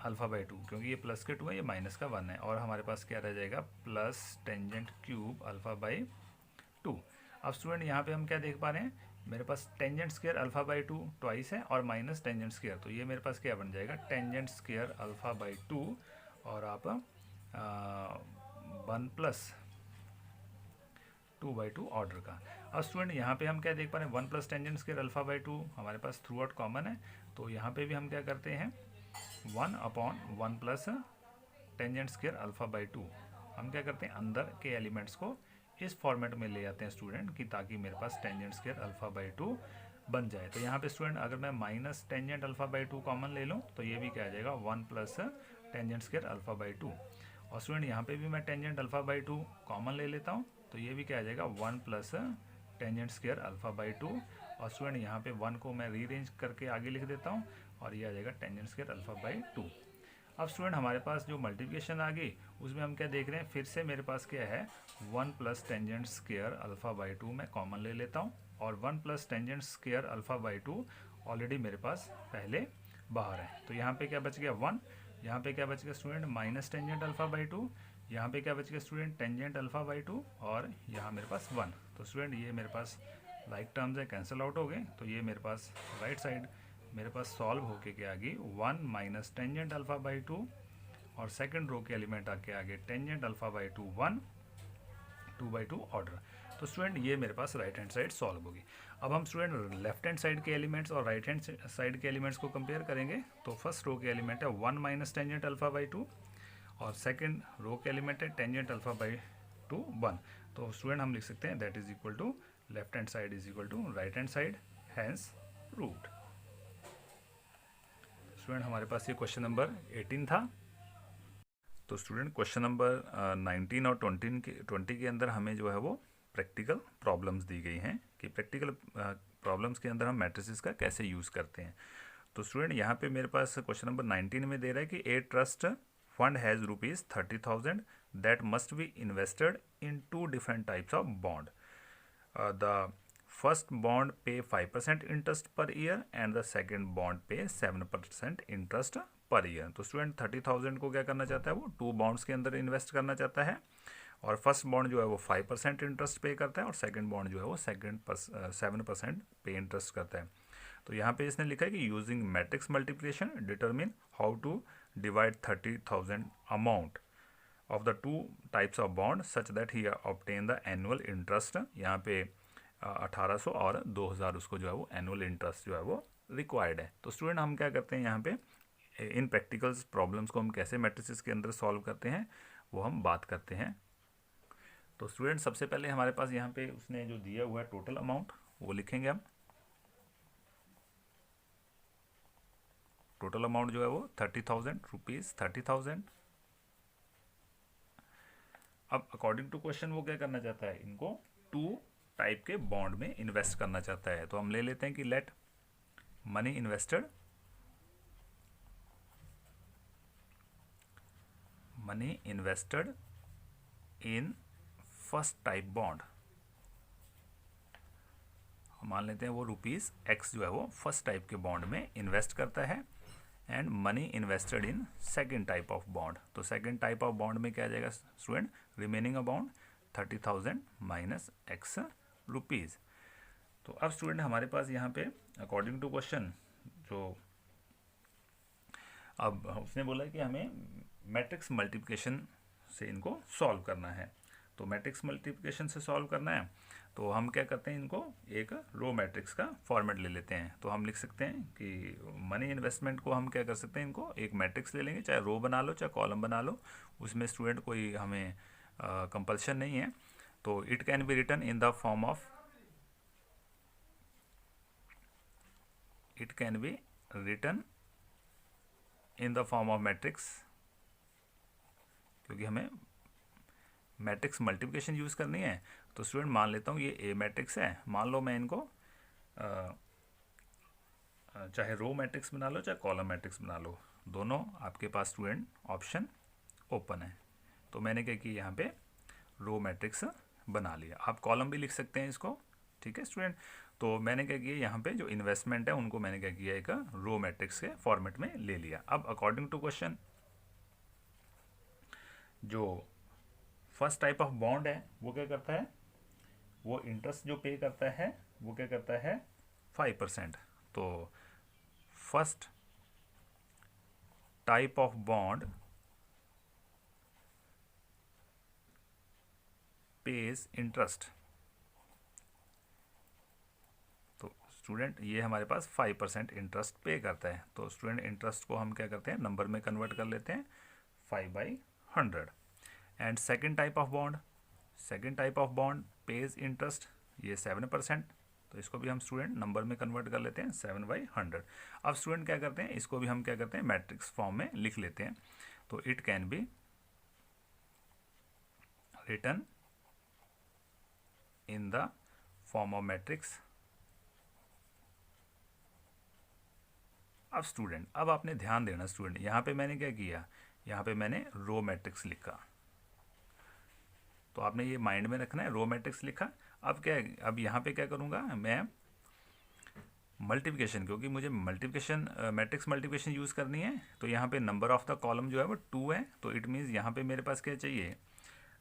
अल्फा बाई 2, क्योंकि ये प्लस के 2 है, ये माइनस का 1 है, और हमारे पास क्या रह जाएगा plus tangent cube alpha by 2। अब स्टूडेंट यहाँ पे हम क्या देख पा रहे हैं, मेरे पास tangent square alpha by 2 twice है और माइनस टेंजेंट स्क्वायर, तो ये मेरे पास क्या बन जाएगा टेंजेंट स्क्वायर अल्फ़ा बाई 2 और आप 1 प्लस 2/2 ऑर्डर का। अब स्टूडेंट यहाँ पे हम क्या देख पा रहे हैं 1 plus tangent square alpha by 2 हमारे पास थ्रू आउट कॉमन है, तो यहाँ पे भी हम क्या करते हैं 1/1 plus tangent square alpha by 2 हम क्या करते हैं अंदर के एलिमेंट्स को इस फॉर्मेट में ले आते हैं स्टूडेंट कि ताकि मेरे पास टेंजेंट स्क्वायर अल्फ़ा बाई 2 बन जाए। तो यहाँ पे स्टूडेंट अगर मैं minus tangent alpha by 2 common ले लूँ तो ये भी क्या आ जाएगा 1 plus tangent square alpha by 2, और स्टूडेंट यहाँ पे भी मैं टेंजेंट अल्फ़ा बाई 2 कॉमन ले लेता हूँ तो ये भी क्या आ जाएगा 1 plus tangent square alpha by 2, और स्टूडेंट यहाँ पे 1 को मैं रीअरेंज करके आगे लिख देता हूँ और ये आ जाएगा टेंजेंट स्क्वायर अल्फ़ा बाई 2। अब स्टूडेंट हमारे पास जो मल्टीप्लिकेशन आ गई उसमें हम क्या देख रहे हैं फिर से मेरे पास क्या है 1 plus tangent square alpha by 2 मैं कॉमन ले लेता हूँ, और 1 plus tangent square alpha by 2 already मेरे पास पहले बाहर है, तो यहाँ पे क्या बच गया 1, यहाँ पे क्या बच गया student minus tangent alpha by 2, यहाँ पे क्या बच गया स्टूडेंट टेंजेंट अल्फ़ा बाई 2 और यहाँ मेरे पास 1, तो स्टूडेंट ये मेरे पास लाइक टर्म्स है कैंसिल आउट हो गए, तो ये मेरे पास राइट साइड मेरे पास सॉल्व होके के आगे 1 माइनस टेंजेंट अल्फ़ा बाई 2 और सेकंड रो के एलिमेंट आके आगे टेंजेंट अल्फ़ा बाई 2 1 2/2 ऑर्डर। तो स्टूडेंट ये मेरे पास राइट हैंड साइड सॉल्व होगी। अब हम स्टूडेंट लेफ्ट हैंड साइड के एलिमेंट्स और राइट हैंड साइड के एलिमेंट्स को कंपेयर करेंगे। तो फर्स्ट रो के एलिमेंट है 1 माइनस टेंजेंट अल्फ़ा बाई 2 और सेकंड रो के एलिमेंट है टेंजेंट अल्फ़ा बाई 2 1, तो स्टूडेंट हम लिख सकते हैं that is equal to left hand side is equal to right hand side hence proved. Student हमारे पास ये क्वेश्चन नंबर 18 था। तो स्टूडेंट क्वेश्चन नंबर 19 और 20 के अंदर हमें जो है वो प्रैक्टिकल प्रॉब्लम्स दी गई हैं कि प्रैक्टिकल प्रॉब्लम्स के अंदर हम मैट्रिसेस का कैसे यूज़ करते हैं। तो स्टूडेंट यहाँ पे मेरे पास क्वेश्चन नंबर 19 में दे रहा है कि a trust fund has ₹30,000 that must be invested in 2 different types of bond. The first bond pay 5% interest per year and the second bond pay 7% interest per year। तो student 30,000 को क्या करना चाहता है वो 2 बॉन्ड्स के अंदर इन्वेस्ट करना चाहता है, और फर्स्ट बॉन्ड जो है वो 5% इंटरेस्ट पे करता है और सेकंड बॉन्ड जो है वो 7% पे इंटरेस्ट करता है। तो यहाँ पे इसने लिखा है कि using matrix multiplication determine how to divide 30,000 amount of the 2 types of bond such that he obtain the annual interest. यहाँ पे 1800 और 2000 उसको जो है वो एनुअल इंटरेस्ट जो है वो रिक्वायर्ड है। तो स्टूडेंट हम क्या करते हैं यहाँ पे इन प्रैक्टिकल्स प्रॉब्लम्स को हम कैसे मैट्रिसेस के अंदर सॉल्व करते हैं वो हम बात करते हैं। तो स्टूडेंट सबसे पहले हमारे पास यहाँ पे उसने जो दिया हुआ है टोटल अमाउंट वो लिखेंगे हम। टोटल अमाउंट जो है वो 30,000 रुपीज़ 30,000। अब अकॉर्डिंग टू क्वेश्चन वो क्या करना चाहता है इनको 2 टाइप के बॉन्ड में इन्वेस्ट करना चाहता है। तो हम ले लेते हैं कि late money invested in first type bond, मान लेते हैं वो ₹X जो है वो फर्स्ट टाइप के बॉन्ड में इन्वेस्ट करता है, and money invested in second type of bond. तो सेकेंड टाइप ऑफ बॉन्ड में क्या आ जाएगा student remaining amount 30,000 minus X rupees. तो अब स्टूडेंट हमारे पास यहाँ पे अकॉर्डिंग टू क्वेश्चन जो अब उसने बोला है कि हमें मैट्रिक्स मल्टीप्लिकेशन से इनको सॉल्व करना है। तो मैट्रिक्स मल्टीप्लिकेशन से सॉल्व करना है तो हम क्या करते हैं इनको एक रो मैट्रिक्स का फॉर्मेट ले लेते हैं। तो हम लिख सकते हैं कि मनी इन्वेस्टमेंट को हम क्या कर सकते हैं इनको एक मैट्रिक्स ले लेंगे, चाहे रो बना लो चाहे कॉलम बना लो, उसमें स्टूडेंट कोई हमें कंपल्शन नहीं है। तो it can be written in the form of matrix, क्योंकि हमें मैट्रिक्स मल्टीप्लिकेशन यूज़ करनी है। तो स्टूडेंट मान लेता हूँ ये ए मैट्रिक्स है, मान लो मैं इनको चाहे रो मैट्रिक्स बना लो चाहे कॉलम मैट्रिक्स बना लो, दोनों आपके पास स्टूडेंट ऑप्शन ओपन है। तो मैंने क्या किया यहाँ पे रो मैट्रिक्स बना लिया। आप कॉलम भी लिख सकते हैं इसको, ठीक है स्टूडेंट। तो मैंने क्या किया यहाँ पे जो इन्वेस्टमेंट है उनको मैंने क्या किया एक रो मैट्रिक्स के फॉर्मेट में ले लिया। अब अकॉर्डिंग टू क्वेश्चन जो फर्स्ट टाइप ऑफ बॉन्ड है वो क्या करता है वो इंटरेस्ट जो पे करता है वो क्या करता है 5%। तो first type of bond page interest. तो स्टूडेंट ये हमारे पास 5% इंटरेस्ट पे करता है। तो स्टूडेंट इंटरेस्ट को हम क्या करते हैं नंबर में कन्वर्ट कर लेते हैं 5/100। And second type of bond page interest, ये 7%। तो इसको भी हम स्टूडेंट नंबर में कन्वर्ट कर लेते हैं 7/100। अब स्टूडेंट क्या करते हैं, इसको भी हम क्या करते हैं मैट्रिक्स फॉर्म में लिख लेते हैं। तो it can be written in the form of matrix. अब स्टूडेंट, अब आपने ध्यान देना स्टूडेंट, यहाँ पे मैंने क्या किया, यहाँ पे मैंने रो मैट्रिक्स लिखा। तो आपने ये माइंड में रखना है, रो मैट्रिक्स लिखा। अब क्या है, अब यहाँ पे क्या करूँगा मैं मल्टीप्लिकेशन, क्योंकि मुझे मल्टीप्लिकेशन मैट्रिक्स मल्टीप्लिकेशन यूज़ करनी है। तो यहाँ पे नंबर ऑफ द कॉलम जो है वो 2 है। तो इट मीन्स यहाँ पे मेरे पास क्या चाहिए,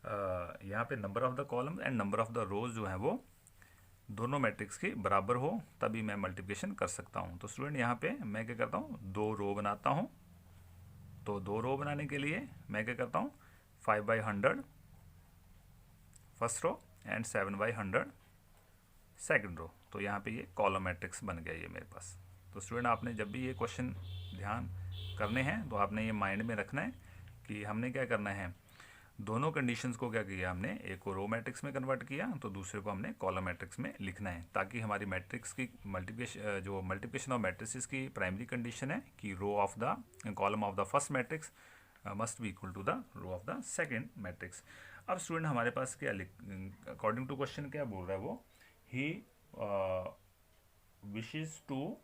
यहाँ पे number of the column and number of the rows जो है वो दोनों मैट्रिक्स के बराबर हो, तभी मैं मल्टीप्लिकेशन कर सकता हूँ। तो स्टूडेंट यहाँ पे मैं क्या करता हूँ 2 रो बनाता हूँ। तो 2 रो बनाने के लिए मैं क्या करता हूँ 5/100 first row and 7/100 second row. तो यहाँ पे ये कॉलम मैट्रिक्स बन गया ये मेरे पास। तो स्टूडेंट आपने जब भी ये क्वेश्चन ध्यान करने हैं तो आपने ये माइंड में रखना है कि हमने क्या करना है, दोनों कंडीशंस को क्या किया हमने, एक को रो मैट्रिक्स में कन्वर्ट किया तो दूसरे को हमने कॉलम मैट्रिक्स में लिखना है, ताकि हमारी मैट्रिक्स की मल्टीप्लिकेशन, जो मल्टीप्लिकेशन ऑफ मैट्रिसेस की प्राइमरी कंडीशन है कि row of the column of the first matrix must be equal to the row of the second matrix. अब स्टूडेंट हमारे पास क्या अकॉर्डिंग टू क्वेश्चन क्या बोल रहा है वो, he wishes to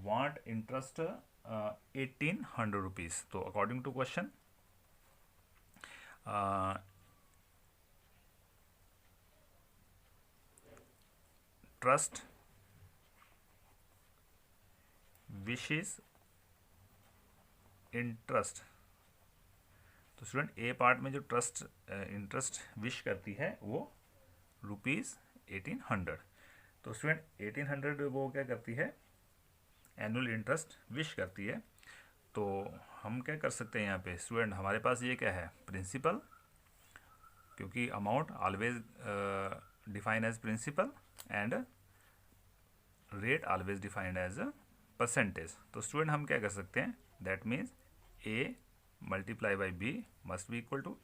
want interest 1800 rupees. तो according to question trust wishes interest. तो स्टूडेंट ए पार्ट में जो ट्रस्ट इंटरेस्ट विश करती है वो ₹1800। तो स्टूडेंट 1800 वो क्या करती है, एनुअल इंटरेस्ट विश करती है। तो हम क्या कर सकते हैं यहाँ पे स्टूडेंट, हमारे पास ये क्या है प्रिंसिपल, क्योंकि amount always defined as principal and rate always defined as percentage. तो स्टूडेंट हम क्या कर सकते हैं, that means a multiply by b must be equal to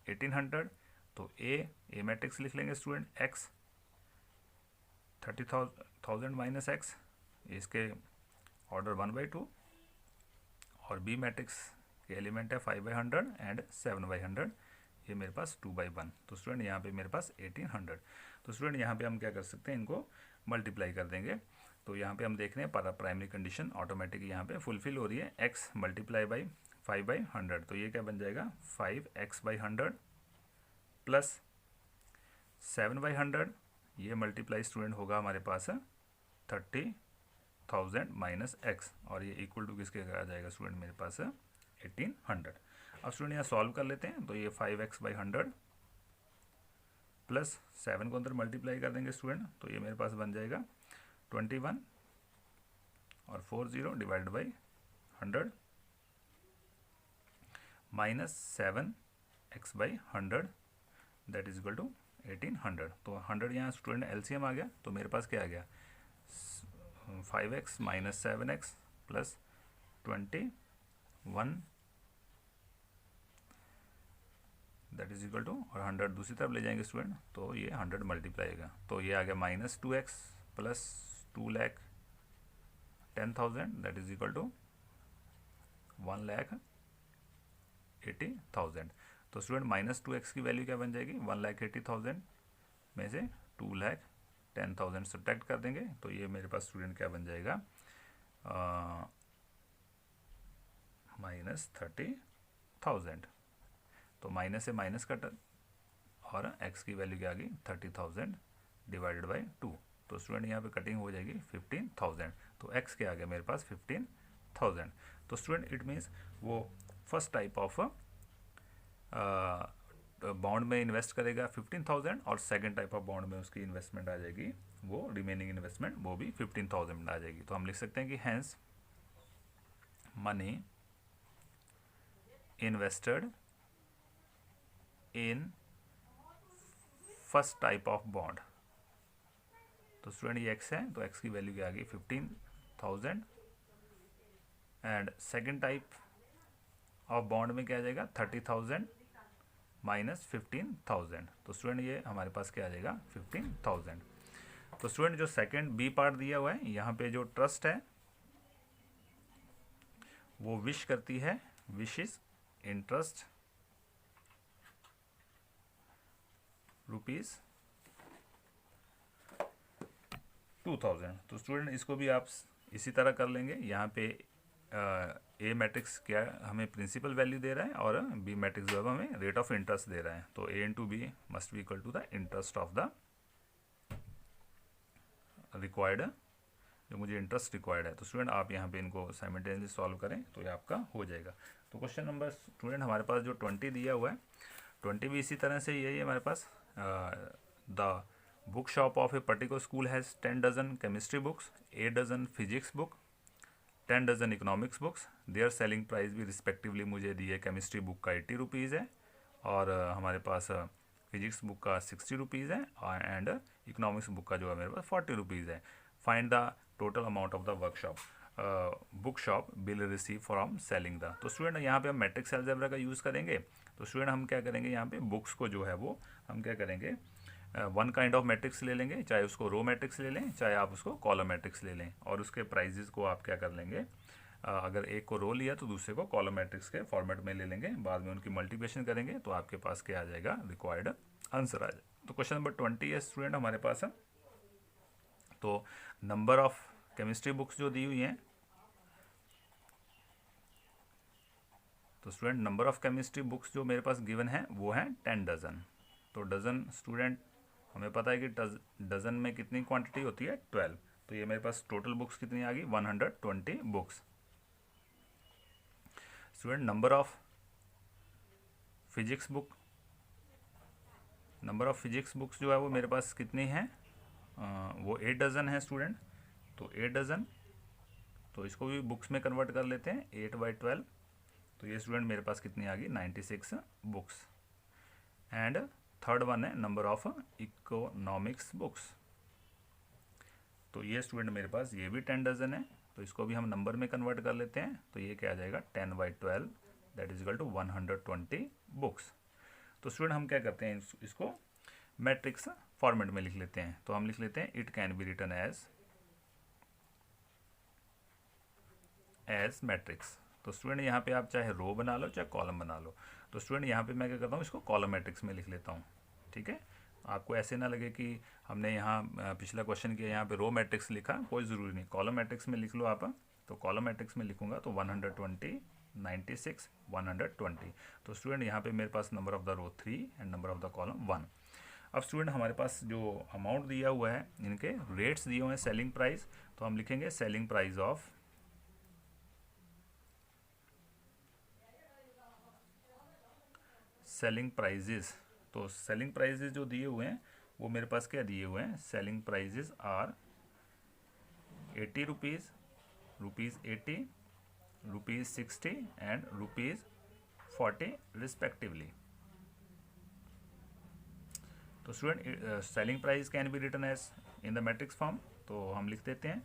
1800। तो ए मैट्रिक्स लिख लेंगे स्टूडेंट एक्स 30,000 माइनस एक्स, इसके ऑर्डर 1/2, और बी मैट्रिक्स के एलिमेंट है 5/100 एंड 7/100, ये मेरे पास 2/1। तो स्टूडेंट यहाँ पे मेरे पास 1800। तो स्टूडेंट यहाँ पे हम क्या कर सकते हैं, इनको मल्टीप्लाई कर देंगे। तो यहाँ पे हम देख रहे हैं प्राइमरी कंडीशन ऑटोमेटिक यहाँ पे फुलफिल हो रही है, x मल्टीप्लाई बाई 5/100। तो ये क्या बन जाएगा 5x/100 प्लस 7/100, ये मल्टीप्लाई स्टूडेंट होगा हमारे पास 30,000 माइनस एक्स, और ये इक्वल टू किसके आ जाएगा स्टूडेंट मेरे पास 1800। अब स्टूडेंट यहाँ सॉल्व कर लेते हैं। तो ये 5x/100 प्लस 7 को अंदर मल्टीप्लाई कर देंगे स्टूडेंट, तो ये मेरे पास बन जाएगा 21 और 40 divided by 100 minus 7x/100 that is equal to 1800। तो 100 यहाँ स्टूडेंट एलसीएम आ गया, तो मेरे पास क्या आ गया 5x minus 7x plus 21 that is equal to, और 100 दूसरी तरफ ले जाएंगे स्टूडेंट, तो ये 100 मल्टीप्लाई आएगा। तो ये आ गया minus 2x plus 2,10,000 that is equal to 1,80,000। तो स्टूडेंट माइनस 2x की वैल्यू क्या बन जाएगी 1,80,000 में से 2,10,000 सब्ट्रैक्ट कर देंगे, तो ये मेरे पास स्टूडेंट क्या बन जाएगा -30,000। तो माइनस से माइनस कट और x की वैल्यू क्या आ गई 30,000 डिवाइडेड बाई 2। तो स्टूडेंट यहाँ पे कटिंग हो जाएगी 15,000। तो x क्या आ गया मेरे पास 15,000। तो स्टूडेंट इट मीन्स वो फर्स्ट टाइप ऑफ बॉन्ड में इन्वेस्ट करेगा 15,000 और सेकंड टाइप ऑफ बॉन्ड में उसकी इन्वेस्टमेंट आ जाएगी, वो रिमेनिंग इन्वेस्टमेंट वो भी 15,000 आ जाएगी। तो हम लिख सकते हैं कि hence money invested in first type of bond. तो स्टूडेंट ये एक्स है, तो एक्स की वैल्यू क्या आ गई 15,000 and second type of bond में क्या आ जाएगा 30,000 माइनस 15,000। तो स्टूडेंट ये हमारे पास क्या आ जाएगा 15,000। तो स्टूडेंट जो सेकंड बी पार्ट दिया हुआ है, यहाँ पे जो ट्रस्ट है वो विश करती है, विशेस इंटरेस्ट रुपीज 2,000। तो स्टूडेंट इसको भी आप इसी तरह कर लेंगे। यहाँ पे ए मैट्रिक्स क्या हमें प्रिंसिपल वैल्यू दे रहा है और बी मैट्रिक्स जो है हमें रेट ऑफ इंटरेस्ट दे रहा है। तो a into b must be equal to the interest of the required, जो मुझे इंटरेस्ट रिक्वायर्ड है। तो स्टूडेंट आप यहाँ पे इनको साइमल्टेनियसली सॉल्व करें तो ये आपका हो जाएगा। तो क्वेश्चन नंबर स्टूडेंट हमारे पास जो 20 दिया हुआ है, 20 भी इसी तरह से यही है हमारे पास। The book shop of a particular school has 10 dozen chemistry books, 8 dozen physics book, 10 dozen economics books. Their selling price भी रिस्पेक्टिवली मुझे दी है, केमिस्ट्री बुक का 80 रुपीज़ है और हमारे पास फिजिक्स बुक का 60 रुपीज़ है एंड इकोनॉमिक्स बुक का जो है मेरे पास 40 रुपीज़ है। Find the total amount of the workshop book shop bill receive from selling the. तो स्टूडेंट यहाँ पे हम मैट्रिक्स अलजेब्रा का यूज़ करेंगे। तो स्टूडेंट हम क्या करेंगे, यहाँ पे बुक्स को जो है वो हम क्या करेंगे, वन काइंड ऑफ मैट्रिक्स ले लेंगे, चाहे उसको रो मैट्रिक्स ले लें चाहे आप उसको कॉलम मैट्रिक्स ले लें, और उसके प्राइजेस को आप क्या कर लेंगे, अगर एक को रो लिया तो दूसरे को कॉलम मैट्रिक्स के फॉर्मेट में ले लेंगे, बाद में उनकी मल्टीप्लिकेशन करेंगे तो आपके पास क्या आ जाएगा, रिक्वायर्ड आंसर आ जाएगा। तो क्वेश्चन नंबर 20 है स्टूडेंट हमारे पास है। तो नंबर ऑफ केमिस्ट्री बुक्स जो दी हुई हैं, तो student number of chemistry books जो मेरे पास गिवन है वो है 10 डजन। तो डजन स्टूडेंट हमें पता है कि डजन में कितनी क्वांटिटी होती है 12। तो ये मेरे पास टोटल बुक्स कितनी आ गई 120 books. Student number of physics book, number of physics books जो है वो मेरे पास कितनी है, वो 8 डजन है स्टूडेंट। तो 8 डजन, तो इसको भी बुक्स में कन्वर्ट कर लेते हैं 8/12। तो ये स्टूडेंट मेरे पास कितनी आ गई 96 बुक्स। एंड थर्ड वन है नंबर ऑफ इकोनॉमिक्स बुक्स। तो ये स्टूडेंट मेरे पास ये भी 10 डजन है, तो इसको भी हम नंबर में कन्वर्ट कर लेते हैं। तो ये क्या आ जाएगा 10/12 that is equal to 120 books. तो स्टूडेंट हम क्या करते हैं, इसको मैट्रिक्स फॉर्मेट में लिख लेते हैं। तो हम लिख लेते हैं it can be written as matrix. तो स्टूडेंट यहाँ पे आप चाहे रो बना लो चाहे कॉलम बना लो। तो स्टूडेंट यहाँ पे मैं क्या करता हूँ, इसको कॉलम मैट्रिक्स में लिख लेता हूँ। ठीक है, आपको ऐसे ना लगे कि हमने यहाँ पिछला क्वेश्चन किया यहाँ पे रो मैट्रिक्स लिखा, कोई ज़रूरी नहीं, कॉलम मैट्रिक्स में लिख लो आप। तो कॉलम मैट्रिक्स में लिखूंगा तो 120, 96, 120। तो स्टूडेंट यहाँ पे मेरे पास number of the row 3 and number of the column 1। अब स्टूडेंट हमारे पास जो अमाउंट दिया हुआ है, इनके रेट्स दिए हुए हैं, सेलिंग प्राइस। तो हम लिखेंगे selling price of selling prices. तो सेलिंग प्राइजेस जो दिए हुए हैं वो मेरे पास क्या दिए हुए हैं, selling prices are 80 rupees, ₹80, ₹60 and ₹40 respectively. तो student selling price can be written as in the matrix form. तो हम लिख देते हैं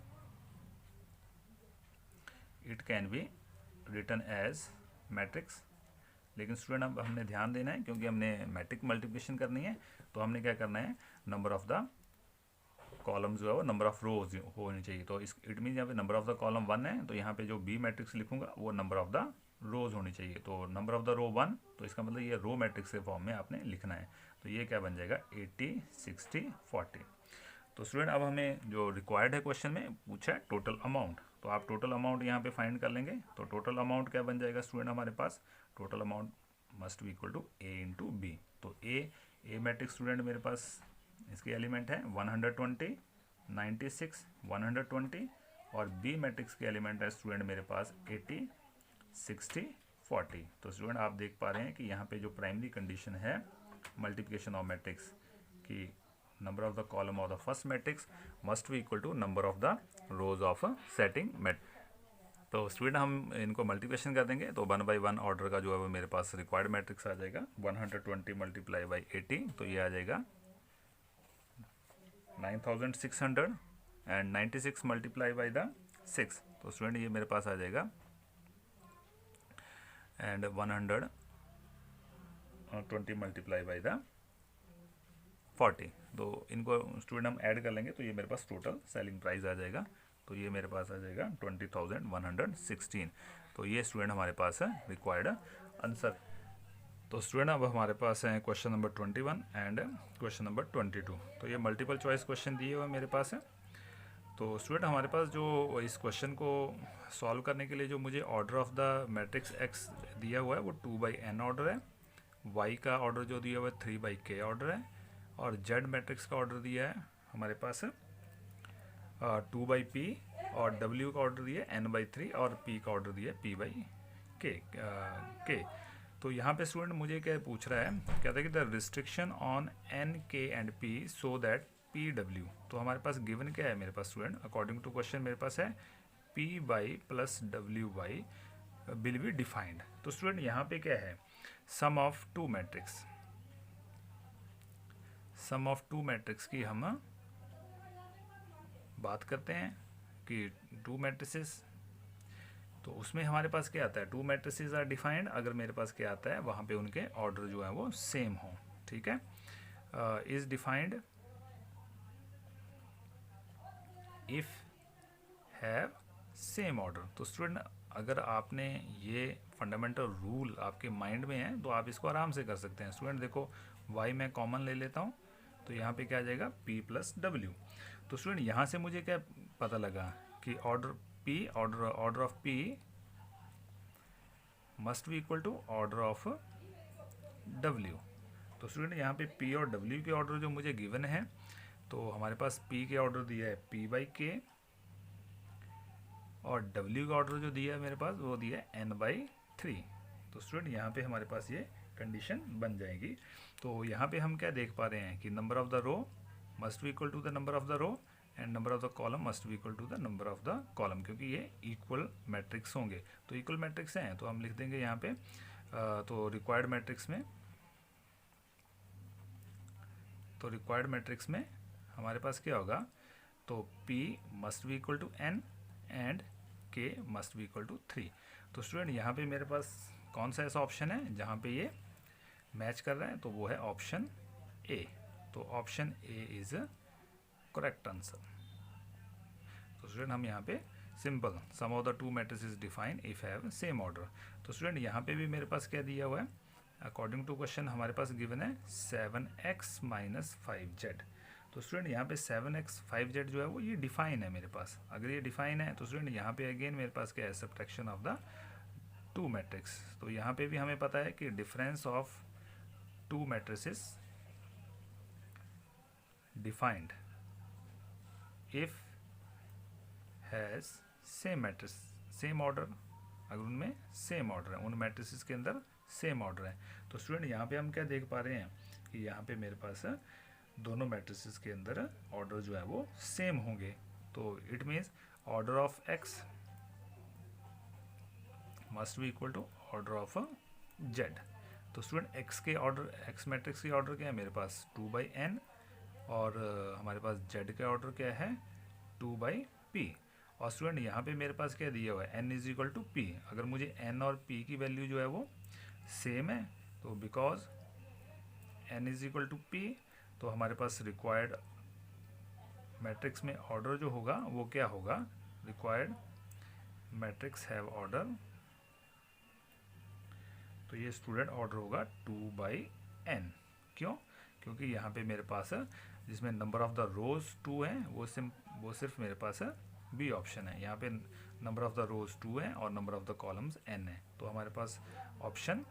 it can be written as matrix. लेकिन स्टूडेंट अब हमने ध्यान देना है क्योंकि हमने मैट्रिक मल्टीप्लिकेशन करनी है, तो हमने क्या करना है, नंबर ऑफ द कॉलम जो है वो नंबर ऑफ रोज होनी चाहिए। तो इस इट मीन यहाँ पे नंबर ऑफ द कॉलम 1 है, तो यहाँ पे जो बी मैट्रिक्स लिखूंगा वो नंबर ऑफ द रोज होनी चाहिए। तो नंबर ऑफ द रो 1, तो इसका मतलब ये रो मैट्रिक्स के फॉर्म में आपने लिखना है। तो ये क्या बन जाएगा 80, 60, 40। तो स्टूडेंट अब हमें जो रिक्वायर्ड है क्वेश्चन में पूछा है टोटल अमाउंट, तो आप टोटल अमाउंट यहाँ पे फाइंड कर लेंगे। तो टोटल अमाउंट क्या बन जाएगा स्टूडेंट हमारे पास, total amount must be equal to a into b. तो ए मैट्रिक्स स्टूडेंट मेरे पास इसके एलिमेंट है 120, 96, 120 और बी मैट्रिक्स के एलिमेंट है स्टूडेंट मेरे पास 80, 60, 40। तो स्टूडेंट आप देख पा रहे हैं कि यहाँ पे जो प्राइमरी कंडीशन है मल्टीप्लिकेशन ऑफ मैट्रिक्स कि number of the column of the first matrix must be equal to number of the rows of setting matrix. तो स्टूडेंट हम इनको मल्टीप्लिकेशन कर देंगे तो 1 बाई 1 ऑर्डर का जो है वो मेरे पास रिक्वायर्ड मैट्रिक्स आ जाएगा 120 मल्टीप्लाई बाई 80, तो ये आ जाएगा 9600 एंड 96 मल्टीप्लाई बाई द 6, तो स्टूडेंट ये मेरे पास आ जाएगा एंड 120 मल्टीप्लाई बाई द 40। तो इनको स्टूडेंट हम ऐड कर लेंगे तो ये मेरे पास टोटल सेलिंग प्राइस आ जाएगा, तो ये मेरे पास आ जाएगा 20,116। तो ये स्टूडेंट हमारे पास है रिक्वायर्ड आंसर। तो स्टूडेंट अब हमारे पास है question number 21 and question number 22। तो ये मल्टीपल चॉइस क्वेश्चन दिए हुए मेरे पास है। तो स्टूडेंट हमारे पास जो इस क्वेश्चन को सॉल्व करने के लिए जो मुझे order of the matrix x दिया हुआ है वो 2/n ऑर्डर है, वाई का ऑर्डर जो दिया हुआ है 3/k ऑर्डर है, और जेड मैट्रिक्स का ऑर्डर दिया है हमारे पास 2/p, और w का ऑर्डर दिया है n/3, और p का ऑर्डर दिया है p/k। तो यहाँ पे स्टूडेंट मुझे क्या पूछ रहा है, कहता है कि the restriction on n, k and p so that pw। तो हमारे पास गिवन क्या है मेरे पास स्टूडेंट, अकॉर्डिंग टू क्वेश्चन मेरे पास है p/+ w/ will be defined. तो स्टूडेंट यहाँ पे क्या है, sum of two matrix, sum of two matrix की हम बात करते हैं कि टू मैट्रिसेस, तो उसमें हमारे पास क्या आता है, टू मैट्रिसेस आर डिफाइंड, अगर मेरे पास क्या आता है वहाँ पे उनके ऑर्डर जो है वो सेम हो, ठीक है, is defined if have same order. तो स्टूडेंट अगर आपने ये फंडामेंटल रूल आपके माइंड में है तो आप इसको आराम से कर सकते हैं। स्टूडेंट देखो y मैं कॉमन ले लेता हूँ, तो यहाँ पे क्या आ जाएगा p+w। तो स्टूडेंट यहाँ से मुझे क्या पता लगा कि order p, order of p must be equal to order of w। तो स्टूडेंट यहाँ पे p और w के ऑर्डर जो मुझे गिवन है, तो हमारे पास p के ऑर्डर दिया है p/k, और w का ऑर्डर जो दिया है मेरे पास वो दिया है n/3। तो स्टूडेंट यहाँ पे हमारे पास ये कंडीशन बन जाएगी। तो यहाँ पे हम क्या देख पा रहे हैं कि number of the row must be equal to the number of the row and number of the column must be equal to the number of the column, क्योंकि ये इक्वल मैट्रिक्स होंगे। तो इक्वल मैट्रिक्स हैं तो हम लिख देंगे यहाँ पे, तो रिक्वायर्ड मैट्रिक्स में हमारे पास क्या होगा, तो p must be equal to n and k must be equal to 3। तो स्टूडेंट यहाँ पे मेरे पास कौन सा ऐसा ऑप्शन है जहाँ पे ये मैच कर रहा है, तो वो है ऑप्शन ए। तो option A is correct answer. तो स्टूडेंट हम यहाँ पे simple some of the two matrices define if have same order. तो स्टूडेंट यहाँ पे भी मेरे पास क्या दिया हुआ है, अकॉर्डिंग टू क्वेश्चन हमारे पास गिवन है 7x - 5z। तो स्टूडेंट यहाँ पे 7x 5z जो है वो ये डिफाइन है मेरे पास। अगर ये डिफाइन है तो स्टूडेंट यहाँ पे अगेन मेरे पास क्या है, subtraction of the two matrix. तो यहाँ पे भी हमें पता है कि difference of to matrices defined if has same matrix, same order, अगर उनमें सेम ऑर्डर है, उन मैट्रिसेस के अंदर सेम ऑर्डर है। तो स्टूडेंट यहाँ पे हम क्या देख पा रहे हैं कि यहाँ पे मेरे पास दोनों मैट्रिसेस के अंदर ऑर्डर जो है वो सेम होंगे। तो it means order of x must be equal to order of z। तो स्टूडेंट x के ऑर्डर, x मैट्रिक्स के ऑर्डर क्या है मेरे पास 2/n, और हमारे पास z का ऑर्डर क्या है 2/p। और स्टूडेंट यहाँ पे मेरे पास क्या दिया हुआ है n is equal to p। अगर मुझे n और p की वैल्यू जो है वो सेम है, तो because n is equal to p, तो हमारे पास रिक्वायर्ड मैट्रिक्स में ऑर्डर जो होगा वो क्या होगा, रिक्वायर्ड मैट्रिक्स हैव ऑर्डर, तो ये स्टूडेंट ऑर्डर होगा 2/n। क्यों, क्योंकि यहाँ पे मेरे पास जिसमें नंबर ऑफ द रोज 2 है वो सिर्फ मेरे पास बी ऑप्शन है। यहाँ पे नंबर ऑफ द रोज 2 है और number of the columns n है, तो हमारे पास option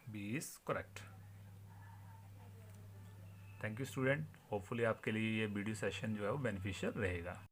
B is correct. Thank you student, hopefully आपके लिए ये वीडियो सेशन जो है वो बेनिफिशियल रहेगा।